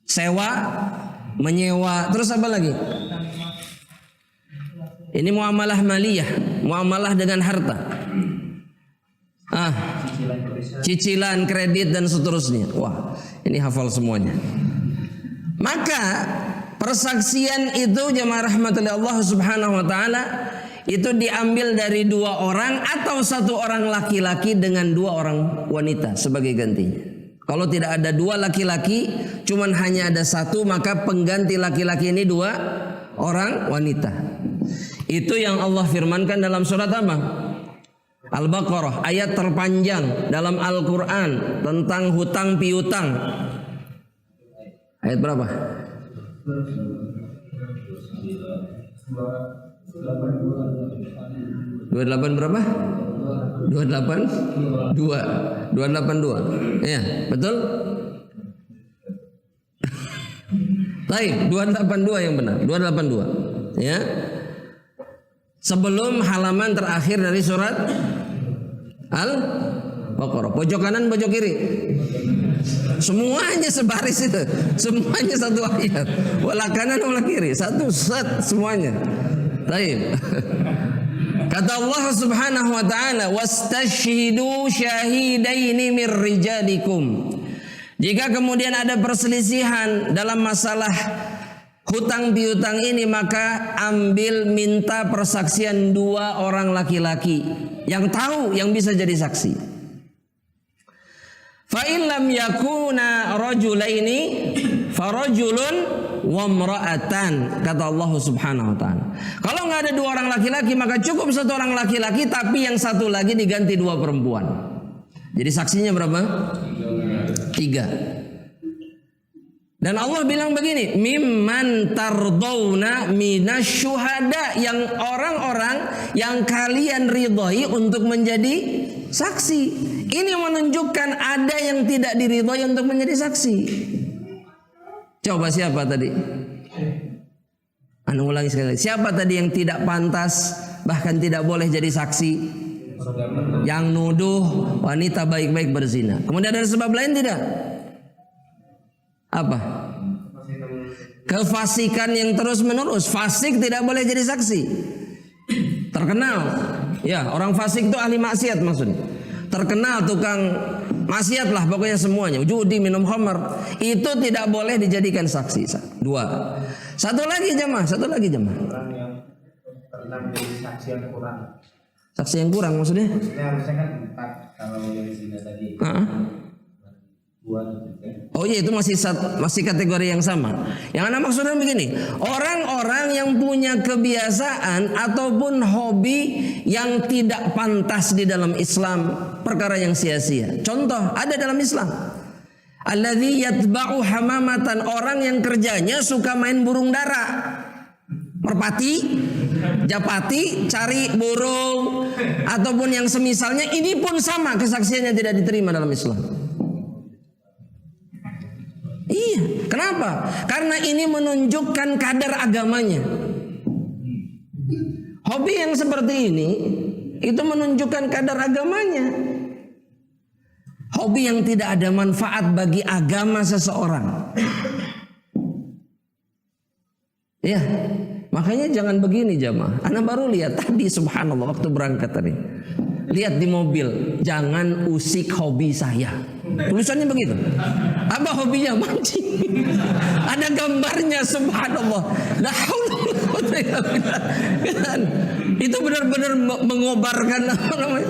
sewa, menyewa, terus apa lagi? Ini muamalah maliyah, muamalah dengan harta. Cicilan kredit dan seterusnya. Wah, ini hafal semuanya. Maka persaksian itu jemaah rahmatullah Allah Subhanahu wa taala itu diambil dari 2 orang atau 1 orang laki-laki dengan 2 orang wanita sebagai gantinya. Kalau tidak ada 2 laki-laki, cuman hanya ada 1, maka pengganti laki-laki ini 2 orang wanita. Itu yang Allah firmankan dalam surat apa? Al-Baqarah, ayat terpanjang dalam Al-Quran tentang hutang piutang. Ayat berapa? 28 berapa? 282. Ya, betul? Baik, 282 yang benar. 282. Ya. Sebelum halaman terakhir dari surat Al-Baqarah. Pojok kanan, pojok kiri. Semuanya sebaris itu. Semuanya satu ayat. Wala kanan, wala kiri. Satu set semuanya. Baik. Kata Allah Subhanahu wa taala, "Wastashhidu syahidaini mir rijalikum." Jika kemudian ada perselisihan dalam masalah hutang piutang ini, maka ambil minta persaksian 2 orang laki-laki yang tahu, yang bisa jadi saksi. Fa in lam yakuna rajulaini farajulun wa imra'atan, kata Allah Subhanahu wa taala. Kalau nggak ada 2 orang laki-laki, maka cukup 1 orang laki-laki, tapi yang 1 lagi diganti 2 perempuan. Jadi saksinya berapa? 3. Dan Allah bilang begini, mimman tardawna minasyuhada, yang orang-orang yang kalian ridhoi untuk menjadi saksi. Ini menunjukkan ada yang tidak diridhoi untuk menjadi saksi. Coba siapa tadi? Anu ulangi sekali lagi. Siapa tadi yang tidak pantas, bahkan tidak boleh jadi saksi? Yang nuduh wanita baik-baik berzina. Kemudian ada sebab lain tidak? Apa? Kefasikan yang terus menerus. Fasik tidak boleh jadi saksi. Terkenal. Ya, orang fasik itu ahli maksiat maksudnya. Terkenal tukang maksiat lah pokoknya semuanya. Judi, minum khamar. Itu tidak boleh dijadikan saksi. 2. Satu lagi jemaah. Orang yang pernah menjadi saksi yang kurang. Saksi yang kurang maksudnya? Maksudnya harusnya kan 4 kalau yang zina tadi. 2 Oh iya, itu masih kategori yang sama. Yang anak maksudnya begini, orang-orang yang punya kebiasaan ataupun hobi yang tidak pantas di dalam Islam, perkara yang sia-sia. Contoh ada dalam Islam. Alladzi yatba'u hamamatan, orang yang kerjanya suka main burung dara. Merpati, japati, cari burung ataupun yang semisalnya, ini pun sama, kesaksiannya tidak diterima dalam Islam. Iya, kenapa? Karena ini menunjukkan kadar agamanya. Hobi yang seperti ini itu menunjukkan kadar agamanya. Hobi yang tidak ada manfaat bagi agama seseorang. Ya, makanya jangan begini jamaah. Ana baru lihat tadi, subhanallah, waktu berangkat tadi. Lihat di mobil, jangan usik hobi saya. Tulisannya begitu. Apa hobinya? Mancing. Ada gambarnya, subhanallah. La haula wala quwwata illa billah. Itu benar-benar mengobarkan apa namanya?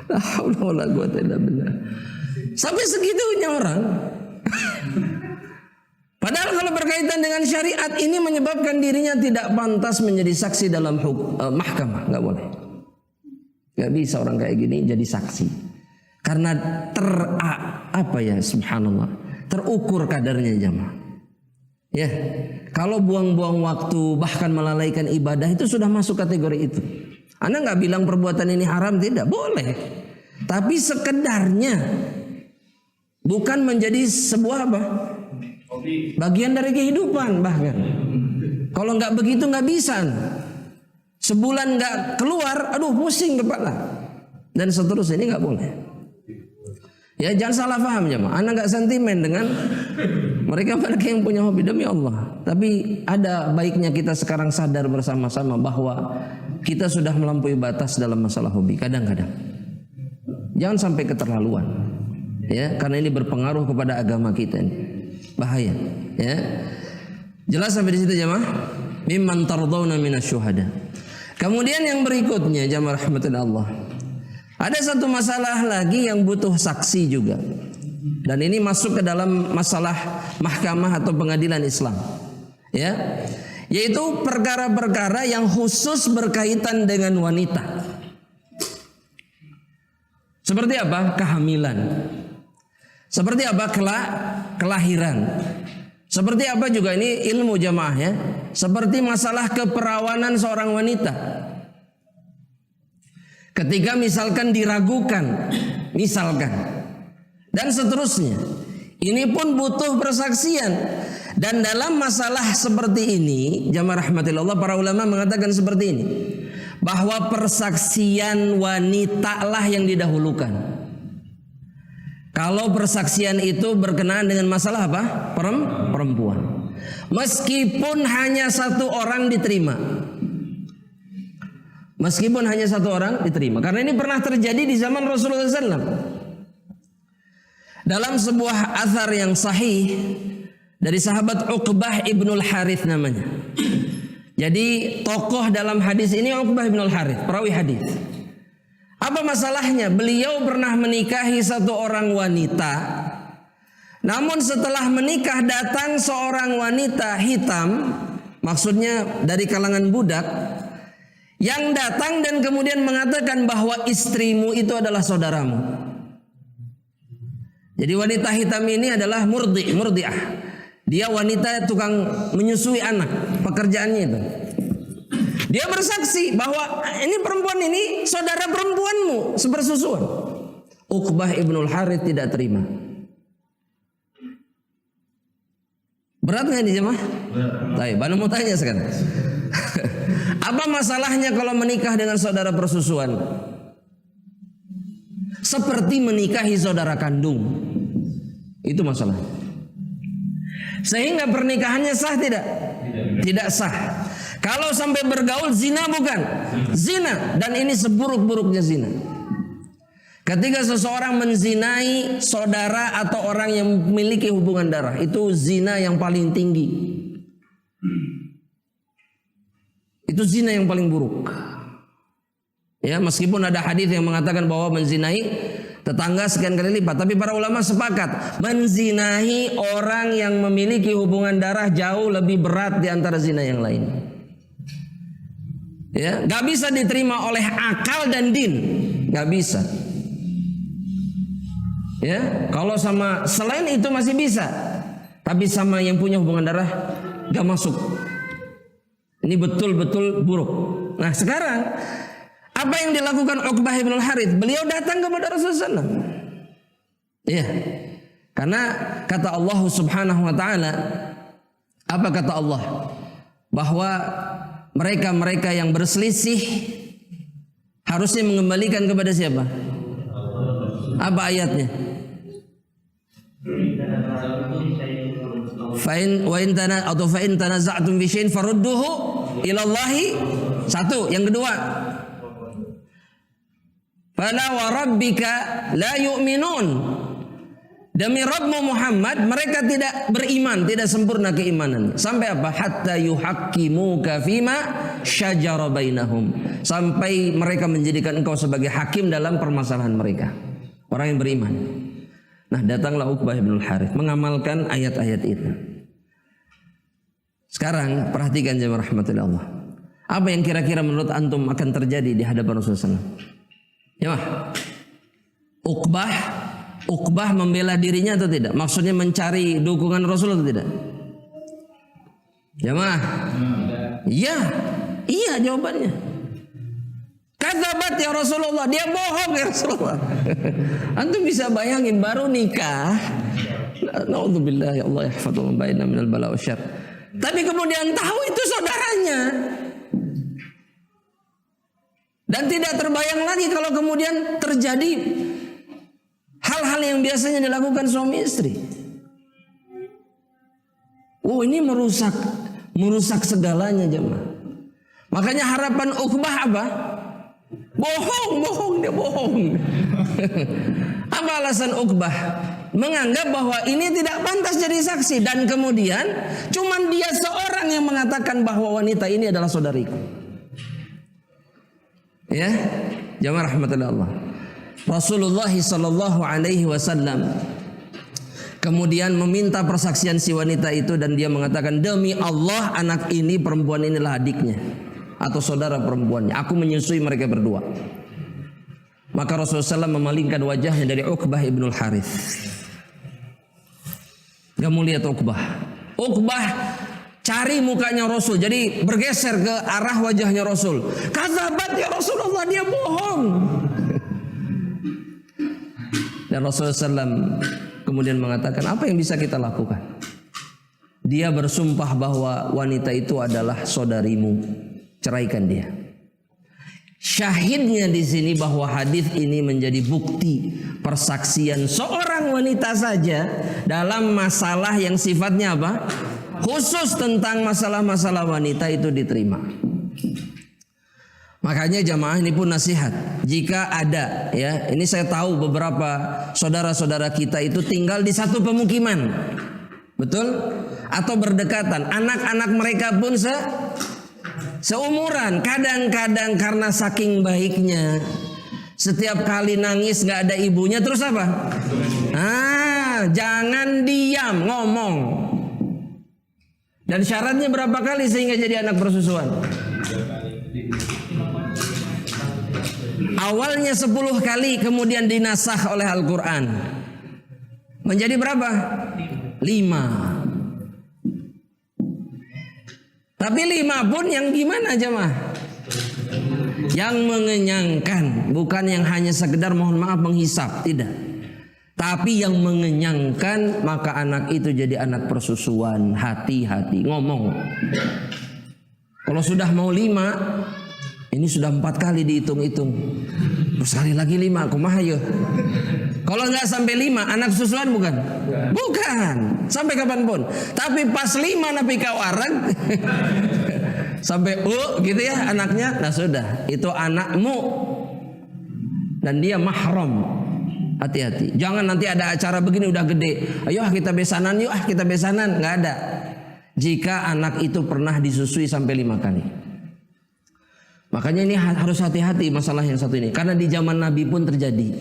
La haula wala quwwata illa billah. Sampai segitunya orang. Padahal kalau berkaitan dengan syariat ini menyebabkan dirinya tidak pantas menjadi saksi dalam mahkamah, nggak boleh. Nggak bisa orang kayak gini jadi saksi. Karena subhanallah, terukur kadarnya jamaah. Ya, kalau buang-buang waktu bahkan melalaikan ibadah itu sudah masuk kategori itu. Anda nggak bilang perbuatan ini haram, tidak boleh. Tapi sekedarnya, bukan menjadi sebuah apa? Bagian dari kehidupan bahkan. Kalau nggak begitu nggak bisa. Sebulan nggak keluar, aduh pusing kepala. Dan seterusnya, ini nggak boleh. Ya jangan salah paham jemaah. Anda nggak sentimen dengan mereka yang punya hobi, demi Allah. Tapi ada baiknya kita sekarang sadar bersama-sama bahwa kita sudah melampaui batas dalam masalah hobi. Kadang-kadang jangan sampai keterlaluan. Ya, karena ini berpengaruh kepada agama kita ini. Bahaya. Ya, jelas sampai di situ jemaah. Mimman tardawna minasyuhada. Kemudian yang berikutnya jemaah rahmatullah Allah. Ada satu masalah lagi yang butuh saksi juga. Dan ini masuk ke dalam masalah mahkamah atau pengadilan Islam. Ya. Yaitu perkara-perkara yang khusus berkaitan dengan wanita. Seperti apa? Kehamilan. Seperti apa? Kelahiran. Seperti apa juga ini ilmu jamaah ya. Seperti masalah keperawanan seorang wanita. Ketika misalkan diragukan, misalkan, dan seterusnya, ini pun butuh persaksian. Dan dalam masalah seperti ini, jamaah rahmatillah, para ulama mengatakan seperti ini, bahwa persaksian wanita lah yang didahulukan. Kalau persaksian itu berkenaan dengan masalah apa? Perempuan. Meskipun hanya 1 orang diterima. Meskipun hanya 1 orang diterima. Karena ini pernah terjadi di zaman Rasulullah SAW. Dalam sebuah athar yang sahih Dari sahabat Uqbah ibnul Harith namanya. Jadi tokoh dalam hadis ini Uqbah ibnul Harith, perawi hadis. Apa masalahnya? Beliau pernah menikahi satu orang wanita. Namun setelah menikah datang seorang wanita hitam, maksudnya dari kalangan budak, yang datang dan kemudian mengatakan bahwa istrimu itu adalah saudaramu. Jadi wanita hitam ini adalah murdi'ah. Dia wanita tukang menyusui anak, pekerjaannya itu. Dia bersaksi bahwa ini perempuan ini saudara perempuanmu sepersusuan. Uqbah ibnul Harith tidak terima. Berat nggak ini jemaah? Baik, Banu mau tanya sekarang. Apa masalahnya kalau menikah dengan saudara persusuan? Seperti menikahi saudara kandung. Itu masalahnya. Sehingga pernikahannya sah tidak? Tidak sah. Kalau sampai bergaul zina bukan? Zina. Dan ini seburuk-buruknya zina. Ketika seseorang menzinai saudara atau orang yang memiliki hubungan darah, itu zina yang paling tinggi. Itu zina yang paling buruk. Ya, meskipun ada hadis yang mengatakan bahwa menzinai tetangga sekian kali lipat, tapi para ulama sepakat menzinahi orang yang memiliki hubungan darah jauh lebih berat di antara zina yang lain. Ya, nggak bisa diterima oleh akal dan din, nggak bisa. Ya, kalau sama selain itu masih bisa, tapi sama yang punya hubungan darah nggak masuk. Ini betul-betul buruk. Nah sekarang apa yang dilakukan Uqbah ibnul Harith? Beliau datang kepada Rasulullah SAW. Iya. Karena kata Allah Subhanahu wa taala, apa kata Allah? Bahwa mereka-mereka yang berselisih harusnya mengembalikan kepada siapa? Apa ayatnya? Fa'in tanaza'tum fi syai'in farudduhu ila Allahi. Satu, yang kedua, fala wa rabbika la yu'minun. Demi Rabbmu Muhammad, mereka tidak beriman, tidak sempurna keimanan. Sampai apa? Hatta yuhaqqimuka fima syajara bainahum. Sampai mereka menjadikan engkau sebagai hakim dalam permasalahan mereka. Orang yang beriman. Nah, datanglah Uqbah ibnul Harith mengamalkan ayat-ayat itu. Sekarang perhatikan jemaah rahmatullah Allah. Apa yang kira-kira menurut antum akan terjadi di hadapan Rasulullah SAW? Ya, Uqbah membela dirinya atau tidak? Maksudnya mencari dukungan Rasul atau tidak? Jemaah? Iya. Iya jawabannya. Kadzabat ya Rasulullah, dia bohong ya Rasulullah. Antum bisa bayangin baru nikah. Naudzubillah ya Allah yahfadhu man baina minal bala wasyarr. Tapi kemudian tahu itu saudaranya. Dan tidak terbayang lagi kalau kemudian terjadi hal-hal yang biasanya dilakukan suami istri. Oh, ini merusak segalanya jemaah. Makanya harapan Uqbah apa? Bohong, dia bohong. Apa alasan Uqbah? Menganggap bahwa ini tidak pantas jadi saksi. Dan kemudian cuman dia seorang yang mengatakan bahwa wanita ini adalah saudariku. Ya, jamaah rahmatullah Allah. Rasulullah sallallahu alaihi wasallam kemudian meminta persaksian si wanita itu dan dia mengatakan, demi Allah anak ini, perempuan inilah adiknya atau saudara perempuannya. Aku menyusui mereka berdua. Maka Rasulullah SAW memalingkan wajahnya dari Uqbah ibnul Harith. Gak mau lihat Uqbah cari mukanya Rasul, jadi bergeser ke arah wajahnya Rasul. Kadzabat ya Rasulullah, dia bohong. Dan Rasulullah SAW kemudian mengatakan, apa yang bisa kita lakukan? Dia bersumpah bahwa wanita itu adalah saudarimu, ceraikan dia. Syahidnya di sini bahwa hadis ini menjadi bukti persaksian seorang wanita saja dalam masalah yang sifatnya apa? Khusus tentang masalah-masalah wanita itu diterima. Makanya jamaah ini pun nasihat. Jika ada, ya, ini saya tahu beberapa saudara-saudara kita itu tinggal di satu pemukiman. Betul? Atau berdekatan. Anak-anak mereka pun seumuran. Kadang-kadang karena saking baiknya, setiap kali nangis gak ada ibunya, terus apa? Jangan diam, ngomong. Dan syaratnya berapa kali sehingga jadi anak persusuan? Awalnya 10 kali, kemudian dinasakh oleh Al-Quran. Menjadi berapa? 5. Tapi 5 pun yang gimana jemaah? Yang mengenyangkan, bukan yang hanya sekedar mohon maaf menghisap, tidak. Tapi yang mengenyangkan, maka anak itu jadi anak persusuan. Hati-hati ngomong. Kalau sudah mau 5, ini sudah 4 kali dihitung-hitung. Sekali lagi 5, kumaha ya? Kalau nggak sampai 5, anak susuan bukan? Bukan. Sampai kapanpun. Tapi pas 5 napi kau arang, sampai gitu ya anaknya, nah sudah, itu anakmu dan dia mahram. Hati-hati. Jangan nanti ada acara begini udah gede, ayo kita besanan yuk, kita besanan. Nggak ada. Jika anak itu pernah disusui sampai 5 kali. Makanya ini harus hati-hati masalah yang satu ini, karena di zaman Nabi pun terjadi.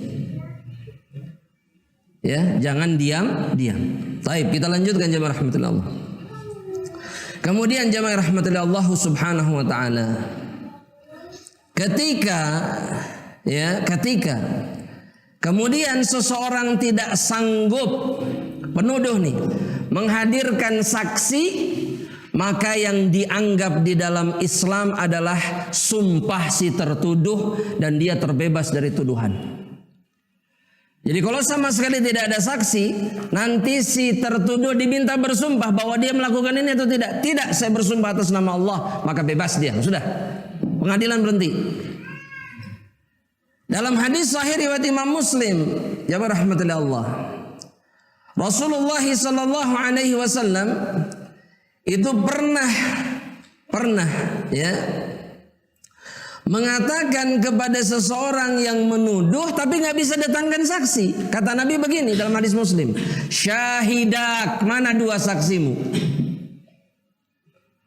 Ya, jangan diam. Baik, kita lanjutkan jemaah rahmatullah Allah. Kemudian jemaah rahmatullah Allah subhanahu wa ta'ala, ketika kemudian seseorang tidak sanggup, penuduh nih, menghadirkan saksi, maka yang dianggap di dalam Islam adalah sumpah si tertuduh dan dia terbebas dari tuduhan. Jadi kalau sama sekali tidak ada saksi, nanti si tertuduh diminta bersumpah bahwa dia melakukan ini atau tidak. Tidak, saya bersumpah atas nama Allah, maka bebas dia. Sudah, pengadilan berhenti. Dalam hadis sahih riwayat Imam Muslim, ya rahmatullah Allah, Rasulullah sallallahu alaihi wasallam itu pernah ya mengatakan kepada seseorang yang menuduh tapi nggak bisa datangkan saksi. Kata Nabi begini dalam hadis Muslim, syahidak, mana 2 saksimu?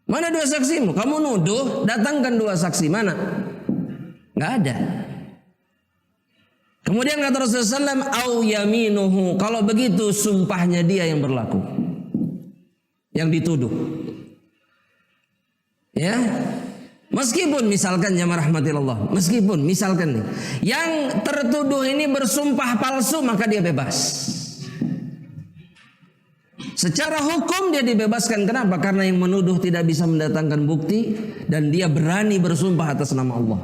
Mana 2 saksimu? Kamu nuduh, datangkan 2 saksi, mana? Nggak ada. Kemudian kata Rasulullah SAW, au yaminuhu, kalau begitu sumpahnya dia yang berlaku, yang dituduh. Ya, meskipun misalkan jamaah rahmatillah, meskipun misalkan nih, yang tertuduh ini bersumpah palsu, maka dia bebas. Secara hukum dia dibebaskan. Kenapa? Karena yang menuduh tidak bisa mendatangkan bukti dan dia berani bersumpah atas nama Allah.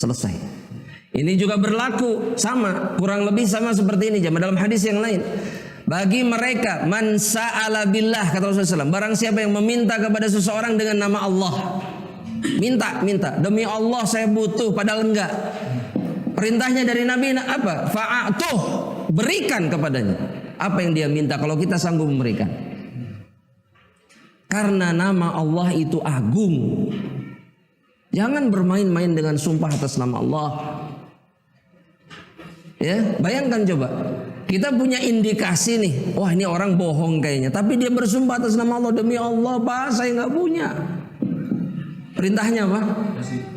Selesai. Ini juga berlaku sama, kurang lebih sama seperti ini jamaah dalam hadis yang lain. Bagi mereka man sa'ala billah, kata Rasulullah SAW, barang siapa yang meminta kepada seseorang dengan nama Allah, minta demi Allah saya butuh, padahal enggak. Perintahnya dari Nabi apa? Fa'atuh, berikan kepadanya apa yang dia minta kalau kita sanggup memberikan. Karena nama Allah itu agung. Jangan bermain-main dengan sumpah atas nama Allah. Ya, bayangkan coba. Kita punya indikasi nih, wah ini orang bohong kayaknya, tapi dia bersumpah atas nama Allah, demi Allah Pak, saya nggak punya. Perintahnya apa?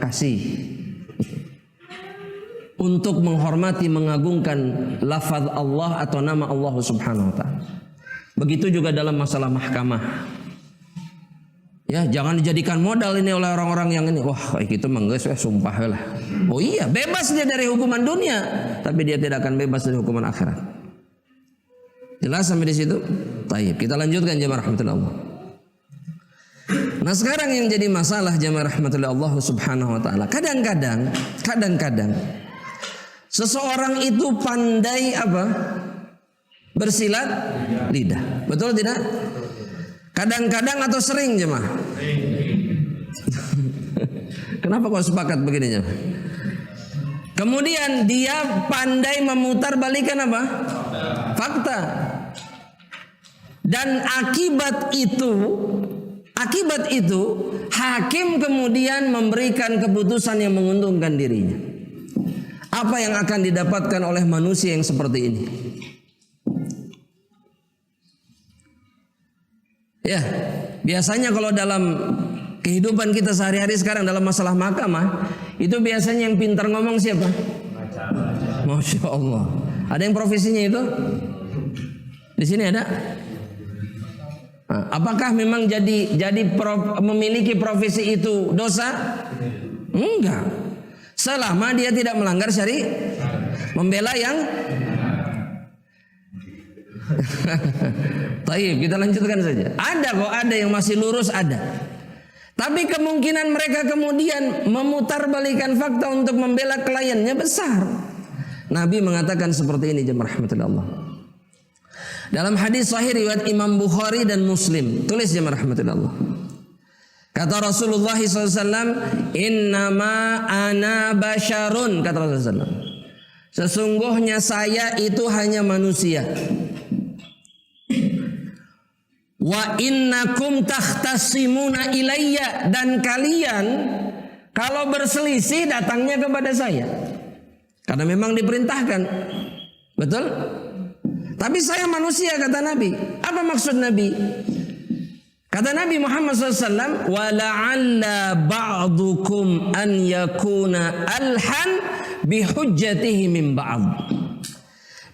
Kasih. Untuk menghormati, mengagungkan lafaz Allah atau nama Allah Subhanahu wa ta'ala. Begitu juga dalam masalah mahkamah. Ya, jangan dijadikan modal ini oleh orang-orang yang ini. Wah, kayak gitu mah geus sumpah lah. Oh iya, bebas dia dari hukuman dunia, tapi dia tidak akan bebas dari hukuman akhirat. Jelas sampai di situ? Baik, kita lanjutkan jemaah rahmatullah Allah. Nah, sekarang yang jadi masalah jemaah rahmatullah Allah Subhanahu wa taala, kadang-kadang seseorang itu pandai apa? Bersilat lidah. Betul tidak? Kadang-kadang atau sering jemaah? Kenapa kau sepakat begini jemaah? Kemudian dia pandai memutar balikan apa? Fakta. Dan akibat itu hakim kemudian memberikan keputusan yang menguntungkan dirinya. Apa yang akan didapatkan oleh manusia yang seperti ini? Ya, biasanya kalau dalam kehidupan kita sehari-hari sekarang dalam masalah mahkamah, itu biasanya yang pintar ngomong siapa? Masya Allah. Ada yang profesinya itu? Di sini ada? Nah, apakah memang memiliki profesi itu dosa? Enggak. Selama dia tidak melanggar syariat, membela yang Taib, kita lanjutkan saja. Ada yang masih lurus, ada. Tapi kemungkinan mereka kemudian memutarbalikan fakta untuk membela kliennya besar. Nabi mengatakan seperti ini, jemaah rahmatullah Allah. Dalam hadis sahih riwayat Imam Bukhari dan Muslim, tulis jemaah rahmatullah Allah. Kata Rasulullah SAW, innama ana basyarun, kata Rasulullah SAW. Sesungguhnya saya itu hanya manusia. Wa innakum takhtasimuna ilayya, dan kalian kalau berselisih datangnya kepada saya. Karena memang diperintahkan. Betul? Tapi saya manusia, kata Nabi. Apa maksud Nabi? Kata Nabi Muhammad SAW, wa la'alla ba'dukum an yakuna alhan bihujjatihi min ba'd.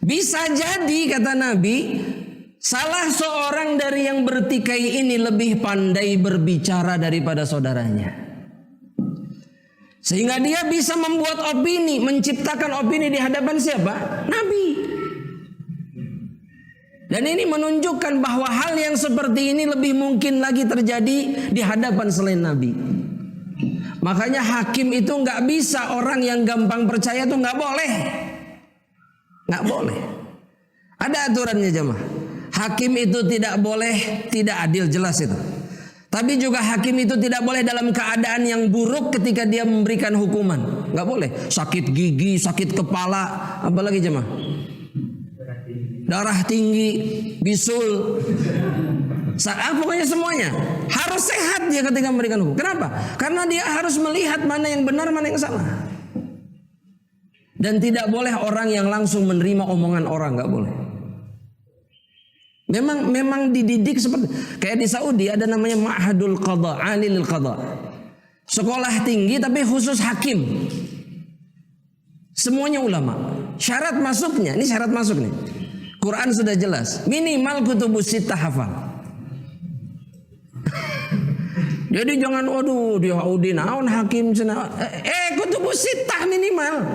Bisa jadi, kata Nabi, salah seorang dari yang bertikai ini lebih pandai berbicara daripada saudaranya. Sehingga dia bisa membuat opini, menciptakan opini di hadapan siapa? Nabi. Dan ini menunjukkan bahwa hal yang seperti ini lebih mungkin lagi terjadi di hadapan selain Nabi. Makanya hakim itu nggak bisa, orang yang gampang percaya itu nggak boleh. Nggak boleh. Ada aturannya jemaah. Hakim itu tidak boleh tidak adil, jelas itu. Tapi juga hakim itu tidak boleh dalam keadaan yang buruk ketika dia memberikan hukuman. Nggak boleh. Sakit gigi, sakit kepala, apalagi jemaah? Darah tinggi, bisul, pokoknya semuanya harus sehat dia ketika memberikan hukum. Kenapa? Karena dia harus melihat mana yang benar, mana yang salah. Dan tidak boleh orang yang langsung menerima omongan orang, nggak boleh. Memang dididik seperti kayak di Saudi ada namanya Ma'hadul Qadha, Alil Qadha. Sekolah tinggi tapi khusus hakim. Semuanya ulama. Syarat masuknya, ini syarat masuk nih. Quran sudah jelas, minimal kutubus sittah hafal. Jadi jangan waduh dia naon hakim cenah. Kutubus sittah minimal.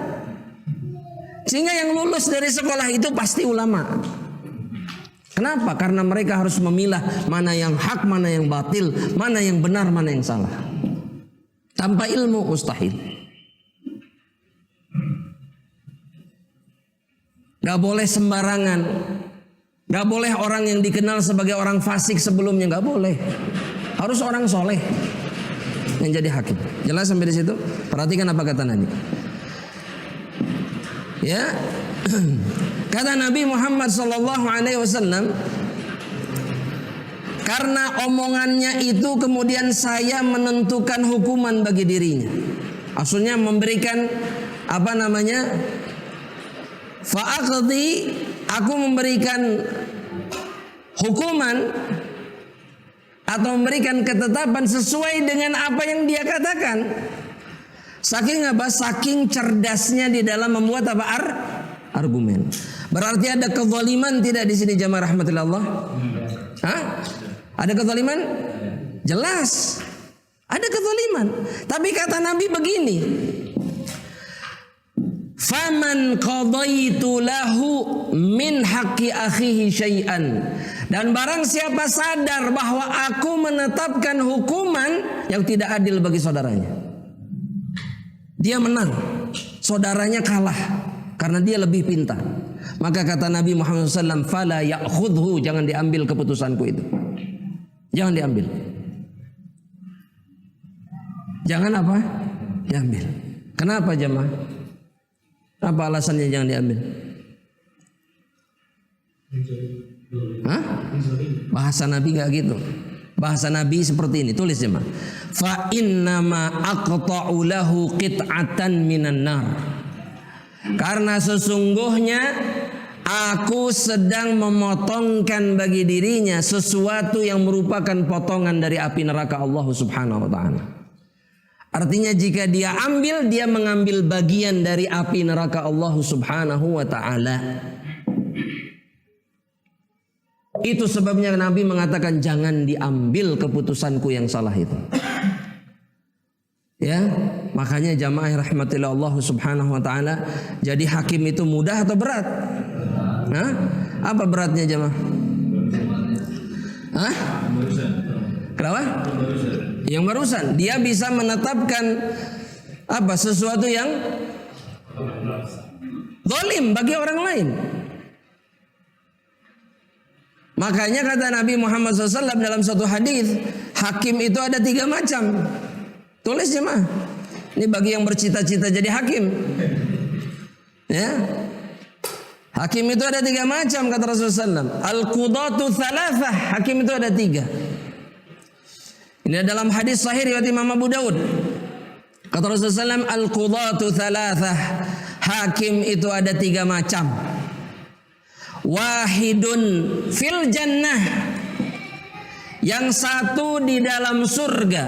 Sehingga yang lulus dari sekolah itu pasti ulama. Kenapa? Karena mereka harus memilah mana yang hak, mana yang batil, mana yang benar, mana yang salah. Tanpa ilmu mustahil. Gak boleh sembarangan. Gak boleh orang yang dikenal sebagai orang fasik sebelumnya, gak boleh. Harus orang soleh yang jadi hakim. Jelas sampai di situ? Perhatikan apa kata Nabi. Ya, kata Nabi Muhammad SAW, karena omongannya itu kemudian saya menentukan hukuman bagi dirinya. Maksudnya memberikan apa namanya? Fa'aqdi, aku memberikan hukuman atau memberikan ketetapan sesuai dengan apa yang dia katakan. Saking apa? Saking cerdasnya di dalam membuat apa? Argumen. Berarti ada kezaliman tidak di sini jamaah rahmatillah Allah? Hah? Ada kezaliman? Jelas. Ada kezaliman. Tapi kata Nabi begini. Faman qadaitu lahu min haqqi akhihi syai'an. Dan barang siapa sadar bahwa aku menetapkan hukuman yang tidak adil bagi saudaranya. Dia menang, saudaranya kalah karena dia lebih pintar. Maka kata Nabi Muhammad SAW, fala ya'khudhu, jangan diambil keputusanku itu. Jangan diambil. Jangan apa? Diambil. Kenapa jemaah? Apa alasannya jangan diambil? Hah? Bahasa Nabi nggak gitu. Bahasa Nabi seperti ini. Tulis jemaah. Fa innama aqta'u lahu qit'atan minan nar. Karena sesungguhnya Aku sedang memotongkan bagi dirinya sesuatu yang merupakan potongan dari api neraka Allah Subhanahu wa ta'ala. Artinya jika dia ambil, dia mengambil bagian dari api neraka Allah Subhanahu wa ta'ala. Itu sebabnya Nabi mengatakan jangan diambil keputusanku yang salah itu. Ya, makanya jamaah rahmatillah Allah Subhanahu wa ta'ala, jadi hakim itu mudah atau berat? Hah? Apa beratnya jamaah? Hah? Kenapa? Yang barusan. Dia bisa menetapkan apa? Sesuatu yang zalim bagi orang lain. Makanya kata Nabi Muhammad SAW dalam satu hadis, hakim itu ada 3 macam. Tulis jemaah. Ini bagi yang bercita-cita jadi hakim. Ya. Hakim itu ada 3 macam kata Rasulullah SAW. Al-qudatu thalathah. Hakim itu ada 3. Ini dalam hadis sahih riwayat Imam Abu Daud. Kata Rasulullah SAW, al-qudatu thalathah. Hakim itu ada 3 macam. Wahidun fil jannah. Yang satu di dalam surga.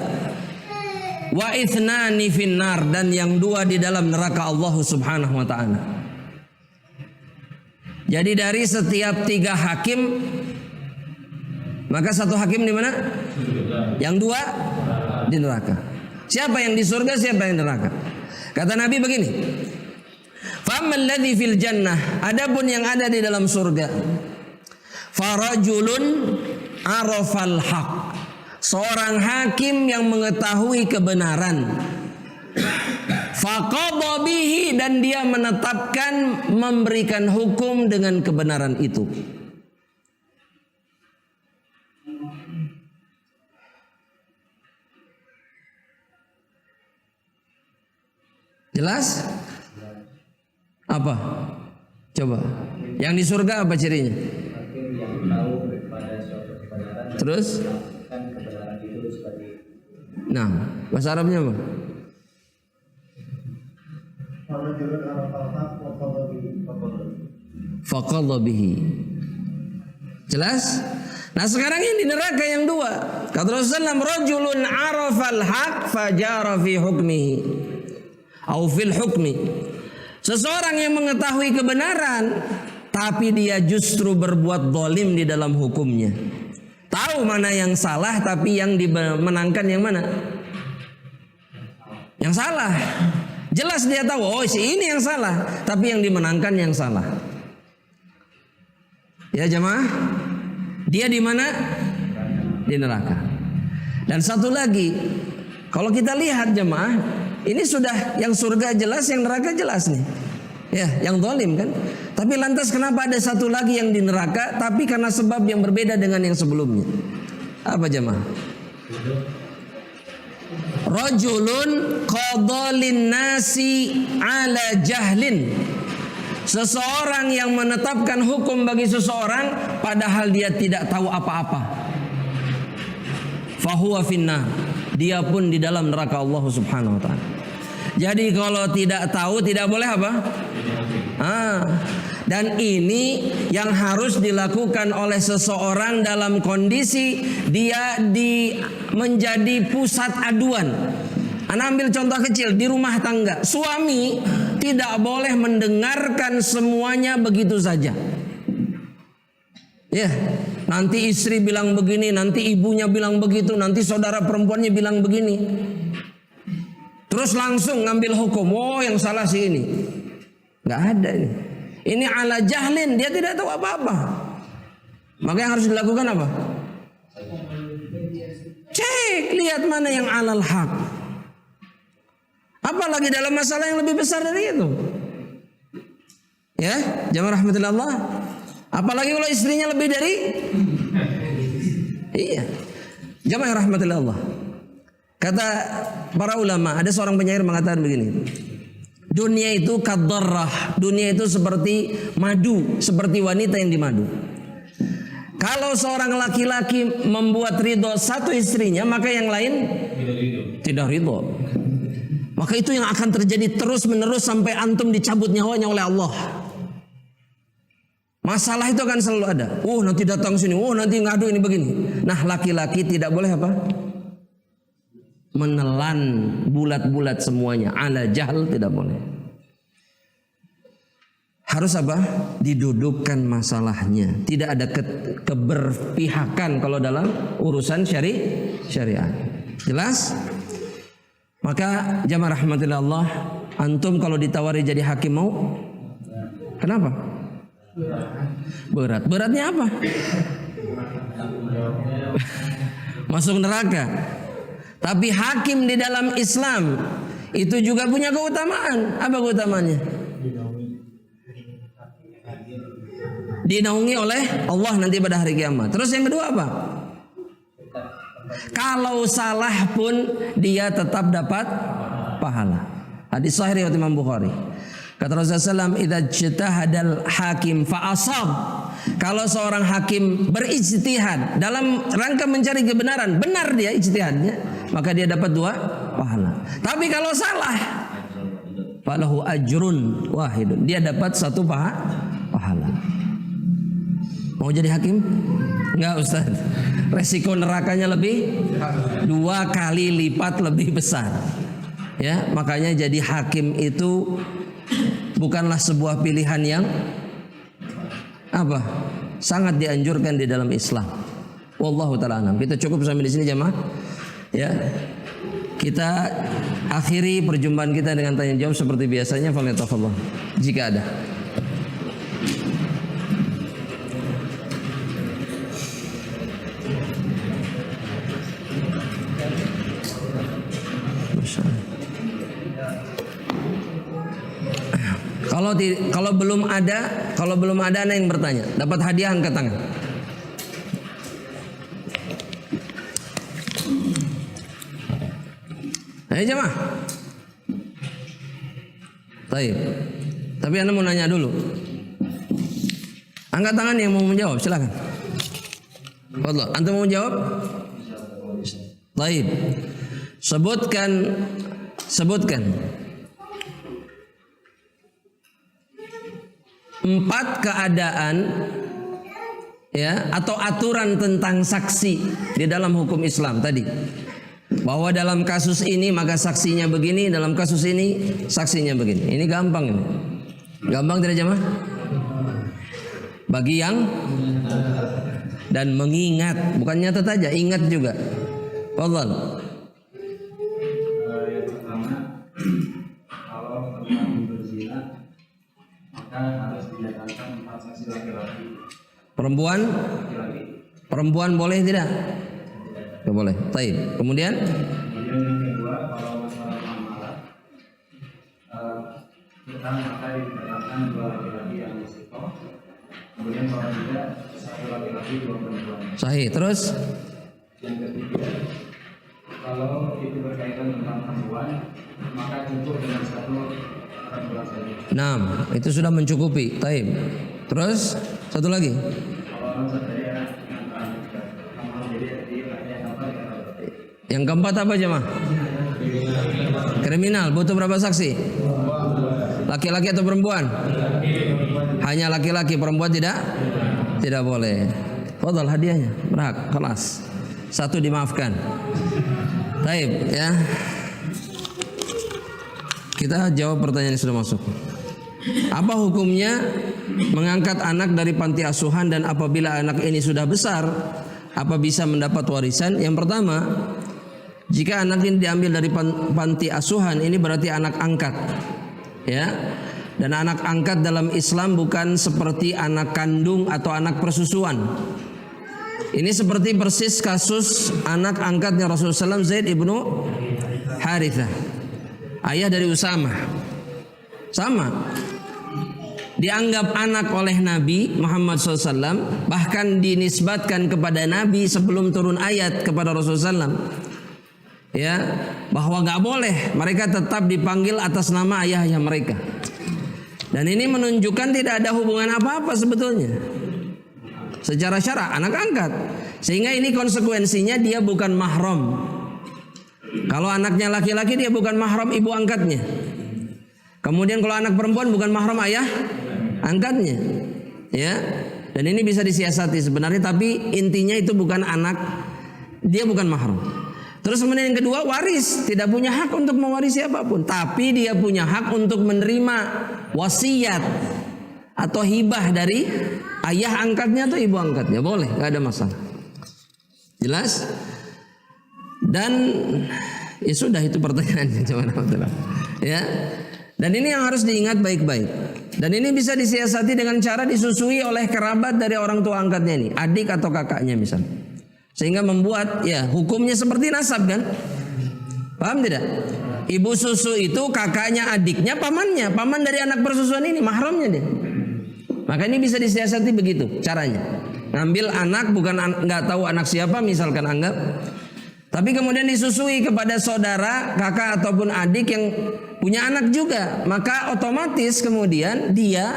Wa ithnani finnar. Dan yang 2 di dalam neraka Allah Subhanahu wa ta'ala. Jadi dari setiap 3 hakim, maka 1 hakim di mana? Yang 2 di neraka. Siapa yang di surga, siapa yang di neraka? Kata Nabi begini, faman ladzi fil jannah, adapun yang ada di dalam surga, farajulun arafal haq, seorang hakim yang mengetahui kebenaran, faqadha bihi, dan dia menetapkan, memberikan hukum dengan kebenaran itu. Jelas? Apa? Coba. Yang di surga apa cirinya? Hakim yang tahu pada suatu kebenaran. Terus? Kan kebenaran itu sebagai. Nah, bahasa Arabnya apa? Faqadha bihi. Jelas? Nah sekarang yang di neraka yang 2. Kata Rasulullah, rajulun arafal haq fajara fi hukmihi. Au fil hukmi. Seseorang yang mengetahui kebenaran, tapi dia justru berbuat zalim di dalam hukumnya. Tahu mana yang salah, tapi yang dimenangkan yang mana? Yang salah. Jelas dia tahu, oh ini yang salah, tapi yang dimenangkan yang salah. Ya jemaah, dia di mana? Di neraka. Dan satu lagi, kalau kita lihat jemaah, ini sudah yang surga jelas, yang neraka jelas nih. Ya, yang zalim kan. Tapi lantas kenapa ada satu lagi yang di neraka, tapi karena sebab yang berbeda dengan yang sebelumnya? Apa jemaah? Rajulun qadalin nasi ala jahlin. Seseorang yang menetapkan hukum bagi seseorang padahal dia tidak tahu apa-apa. Fahuwa finnar. Dia pun di dalam neraka Allah Subhanahu wa ta'ala. Jadi kalau tidak tahu tidak boleh apa? Dan ini yang harus dilakukan oleh seseorang dalam kondisi dia menjadi pusat aduan. Anda ambil contoh kecil di rumah tangga. Suami tidak boleh mendengarkan semuanya begitu saja. Ya, nanti istri bilang begini, nanti ibunya bilang begitu, nanti saudara perempuannya bilang begini. Terus langsung ngambil hukum. Oh, yang salah sih ini. Nggak ada ini. Ini ala jahlin, dia tidak tahu apa-apa. Maka yang harus dilakukan apa? Cek, lihat mana yang alal haq. Apalagi dalam masalah yang lebih besar dari itu. Ya, jamaah rahmatillah Allah. Apalagi kalau istrinya lebih dari. Iya. Jamaah rahmatillah Allah. Kata para ulama, ada seorang penyair mengatakan begini. Dunia itu kadarrah. Dunia itu seperti madu, seperti wanita yang dimadu. Kalau seorang laki-laki membuat ridho satu istrinya, maka yang lain tidak ridho. Maka itu yang akan terjadi terus menerus sampai antum dicabut nyawanya oleh Allah. Masalah itu akan selalu ada. Nanti datang sini, nanti ngadu ini begini. Nah, laki-laki tidak boleh apa? Menelan bulat-bulat semuanya. Ala jahal tidak boleh. Harus apa? Didudukkan masalahnya. Tidak ada keberpihakan kalau dalam urusan syariat. Jelas? Maka jamaah rahmatillah Allah, antum kalau ditawari jadi hakim mau? Kenapa? Berat. Beratnya apa? Masuk neraka. Tapi hakim di dalam Islam itu juga punya keutamaan. Apa keutamaannya? Dinaungi oleh Allah nanti pada hari kiamat. Terus yang kedua apa? Kalau salah pun dia tetap dapat pahala. Hadis sahih riwayat Imam Bukhari. Kata Rasulullah SAW, "Idza ijtahadal hakim fa asab." Kalau seorang hakim berijtihad dalam rangka mencari kebenaran, benar dia ijtihadnya, maka dia dapat 2 pahala. Tapi kalau salah, falahu ajrun wahidun. Dia dapat 1 pahala. Mau jadi hakim? Enggak, Ustaz. Resiko nerakanya lebih 2 kali lipat lebih besar. Ya, makanya jadi hakim itu bukanlah sebuah pilihan yang sangat dianjurkan di dalam Islam. Wallahu ta'ala alam. Kita cukup sampai di sini jemaah. Ya. Kita akhiri perjumpaan kita dengan tanya jawab seperti biasanya. Falyatafadhal jika ada. Kalau belum ada ana yang bertanya, dapat hadiah angkat tangan. Ayo jemaah. Baik. Tapi ana mau nanya dulu. Angkat tangan yang mau menjawab, silakan. Fadhil, antum mau menjawab? Baik. Sebutkan 4 keadaan ya atau aturan tentang saksi di dalam hukum Islam tadi. Bahwa dalam kasus ini maka saksinya begini, dalam kasus ini saksinya begini. Ini gampang ini. Gampang tidak jemaah? Bagi yang dan mengingat, bukan nyatet aja, ingat juga. Fadhil. Yang pertama, kalau teman berzina maka harus didatangkan 4 saksi laki-laki. Perempuan boleh tidak? Tidak boleh. Baik. Kemudian yang kedua, kalau masalah amalan, kita maka didatangkan 2 laki-laki yang istiqomah. Kemudian kalau tidak 1 laki-laki 2 perempuan. sahih. Terus Yang ketiga, kalau itu berkaitan tentang perempuan, maka cukup dengan 1 perempuan saja. 6 itu sudah mencukupi. Baik. Terus satu lagi. Kalau orang saja Yang keempat apa jemaah? Kriminal butuh berapa saksi? Laki-laki atau perempuan? Hanya laki-laki, perempuan tidak? Tidak boleh. Fadhal hadiahnya. Berhak, kelas. 1 dimaafkan. Baik, ya. Kita jawab pertanyaan yang sudah masuk. Apa hukumnya mengangkat anak dari panti asuhan dan apabila anak ini sudah besar, apa bisa mendapat warisan? Yang pertama, jika anak ini diambil dari panti asuhan, ini berarti anak angkat. Ya. Dan anak angkat dalam Islam bukan seperti anak kandung atau anak persusuan. Ini seperti persis kasus anak angkatnya Rasulullah SAW, Zaid ibnu Harithah, ayah dari Usamah. Sama, dianggap anak oleh Nabi Muhammad SAW, bahkan dinisbatkan kepada Nabi sebelum turun ayat kepada Rasulullah SAW. Ya, bahwa nggak boleh mereka tetap dipanggil atas nama ayahnya mereka. Dan ini menunjukkan tidak ada hubungan apa-apa sebetulnya. Secara syara anak angkat. Sehingga ini konsekuensinya dia bukan mahram. Kalau anaknya laki-laki dia bukan mahram ibu angkatnya. Kemudian kalau anak perempuan bukan mahram ayah angkatnya. Ya. Dan ini bisa disiasati sebenarnya, tapi intinya itu bukan anak, dia bukan mahram. Terus kemudian yang kedua, waris, tidak punya hak untuk mewarisi apapun, tapi dia punya hak untuk menerima wasiat atau hibah dari ayah angkatnya atau ibu angkatnya, boleh, gak ada masalah. Jelas? Dan ya sudah, itu pertanyaannya. Ya. Dan ini yang harus diingat baik-baik. Dan ini bisa disiasati dengan cara disusui oleh kerabat dari orang tua angkatnya ini, adik atau kakaknya misalnya. Sehingga membuat ya hukumnya seperti nasab kan? Paham tidak? Ibu susu itu kakaknya, adiknya, pamannya, paman dari anak persusuan ini, mahramnya dia. Maka ini bisa disiasati begitu caranya. Ngambil anak, bukan nggak tahu anak siapa misalkan anggap, tapi kemudian disusui kepada saudara, kakak ataupun adik yang punya anak juga, maka otomatis kemudian dia,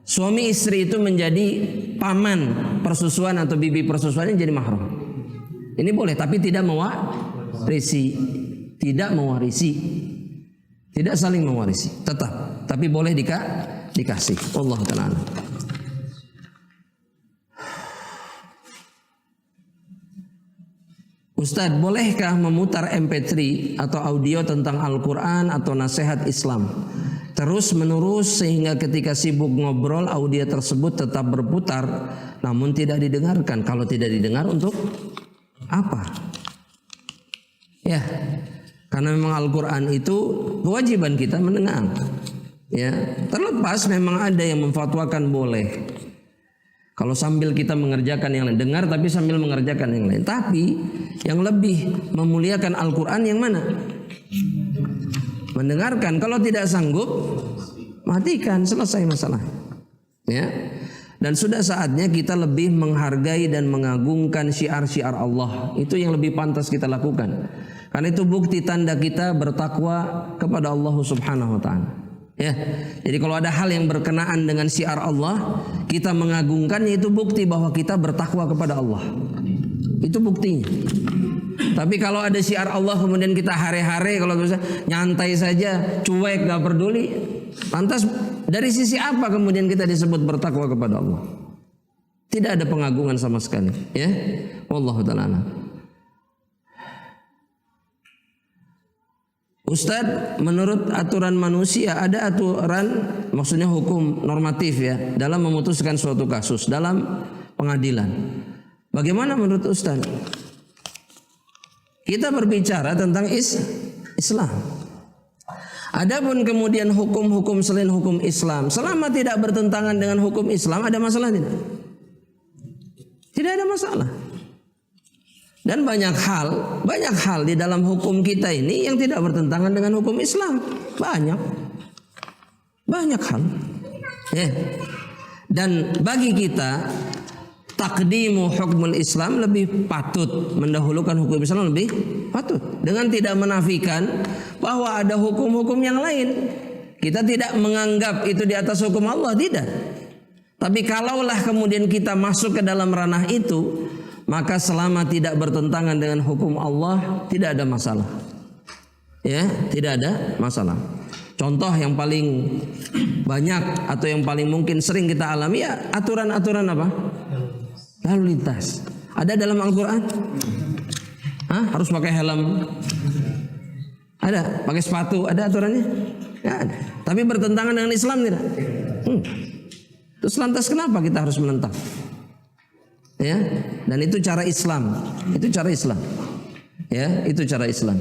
suami istri itu menjadi paman persusuan atau bibi persusuan, jadi mahram. Ini boleh, tapi tidak mewarisi, tidak saling mewarisi, tetap, tapi boleh dikasih. Allah Ta'ala. Ustadz, bolehkah memutar MP3 atau audio tentang Al-Quran atau nasihat Islam terus menerus sehingga ketika sibuk ngobrol audio tersebut tetap berputar namun tidak didengarkan? Kalau tidak didengar, untuk apa? Ya, karena memang Al-Quran itu kewajiban kita mendengar. Ya, terlepas memang ada yang memfatwakan boleh kalau sambil kita mengerjakan yang lain, dengar tapi sambil mengerjakan yang lain. Tapi yang lebih memuliakan Al-Quran yang mana? Mendengarkan. Kalau tidak sanggup, matikan, selesai masalah. Ya. Dan sudah saatnya kita lebih menghargai dan mengagungkan syiar-syiar Allah. Itu yang lebih pantas kita lakukan. Karena itu bukti tanda kita bertakwa kepada Allah Subhanahu wa Ta'ala. Ya, jadi kalau ada hal yang berkenaan dengan syiar Allah, kita mengagungkannya, itu bukti bahwa kita bertakwa kepada Allah. Itu buktinya. Tapi kalau ada syiar Allah kemudian kita hare-hare, kalau bisa nyantai saja, cuek, gak peduli, lantas dari sisi apa kemudian kita disebut bertakwa kepada Allah? Tidak ada pengagungan sama sekali. Ya, wallahu ta'ala. Ustadz, menurut aturan manusia ada aturan, maksudnya hukum normatif ya, dalam memutuskan suatu kasus dalam pengadilan. Bagaimana menurut Ustadz? Kita berbicara tentang Islam. Adapun kemudian hukum-hukum selain hukum Islam, selama tidak bertentangan dengan hukum Islam, ada masalah tidak? Tidak ada masalah. Dan banyak hal di dalam hukum kita ini yang tidak bertentangan dengan hukum Islam. Banyak hal. Ya. Dan bagi kita, takdimu hukmul Islam lebih patut, mendahulukan hukum Islam lebih patut. Dengan tidak menafikan bahwa ada hukum-hukum yang lain. Kita tidak menganggap itu di atas hukum Allah, tidak. Tapi kalaulah kemudian kita masuk ke dalam ranah itu, maka selama tidak bertentangan dengan hukum Allah, tidak ada masalah. Ya, tidak ada masalah. Contoh yang paling banyak atau yang paling mungkin sering kita alami ya aturan-aturan apa? Lalu lintas. Ada dalam Al-Quran? Harus pakai helm? Ada. Pakai sepatu? Ada aturannya? Ya ada. Tapi bertentangan dengan Islam tidak? Terus lantas kenapa kita harus menentang? Ya, dan itu cara Islam. Ya, itu cara Islam.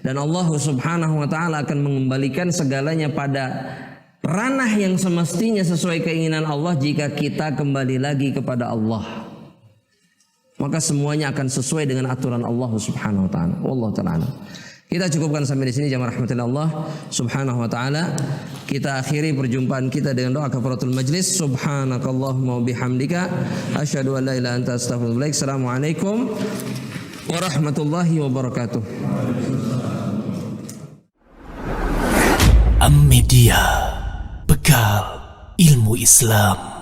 Dan Allah Subhanahu wa Ta'ala akan mengembalikan segalanya pada ranah yang semestinya sesuai keinginan Allah jika kita kembali lagi kepada Allah. Maka semuanya akan sesuai dengan aturan Allah Subhanahu wa Ta'ala. Wallahu ta'ala. Kita cukupkan sampai di sini, jamaah rahmatillah Allah Subhanahu wa Ta'ala. Kita akhiri perjumpaan kita dengan doa kafaratul majlis. Subhanakallahumma wa bihamdika asyhadu an la ilaha illa anta astaghfiruka wa atubu ilaik. Assalamualaikum warahmatullahi wabarakatuh. Am Media, bekal ilmu Islam.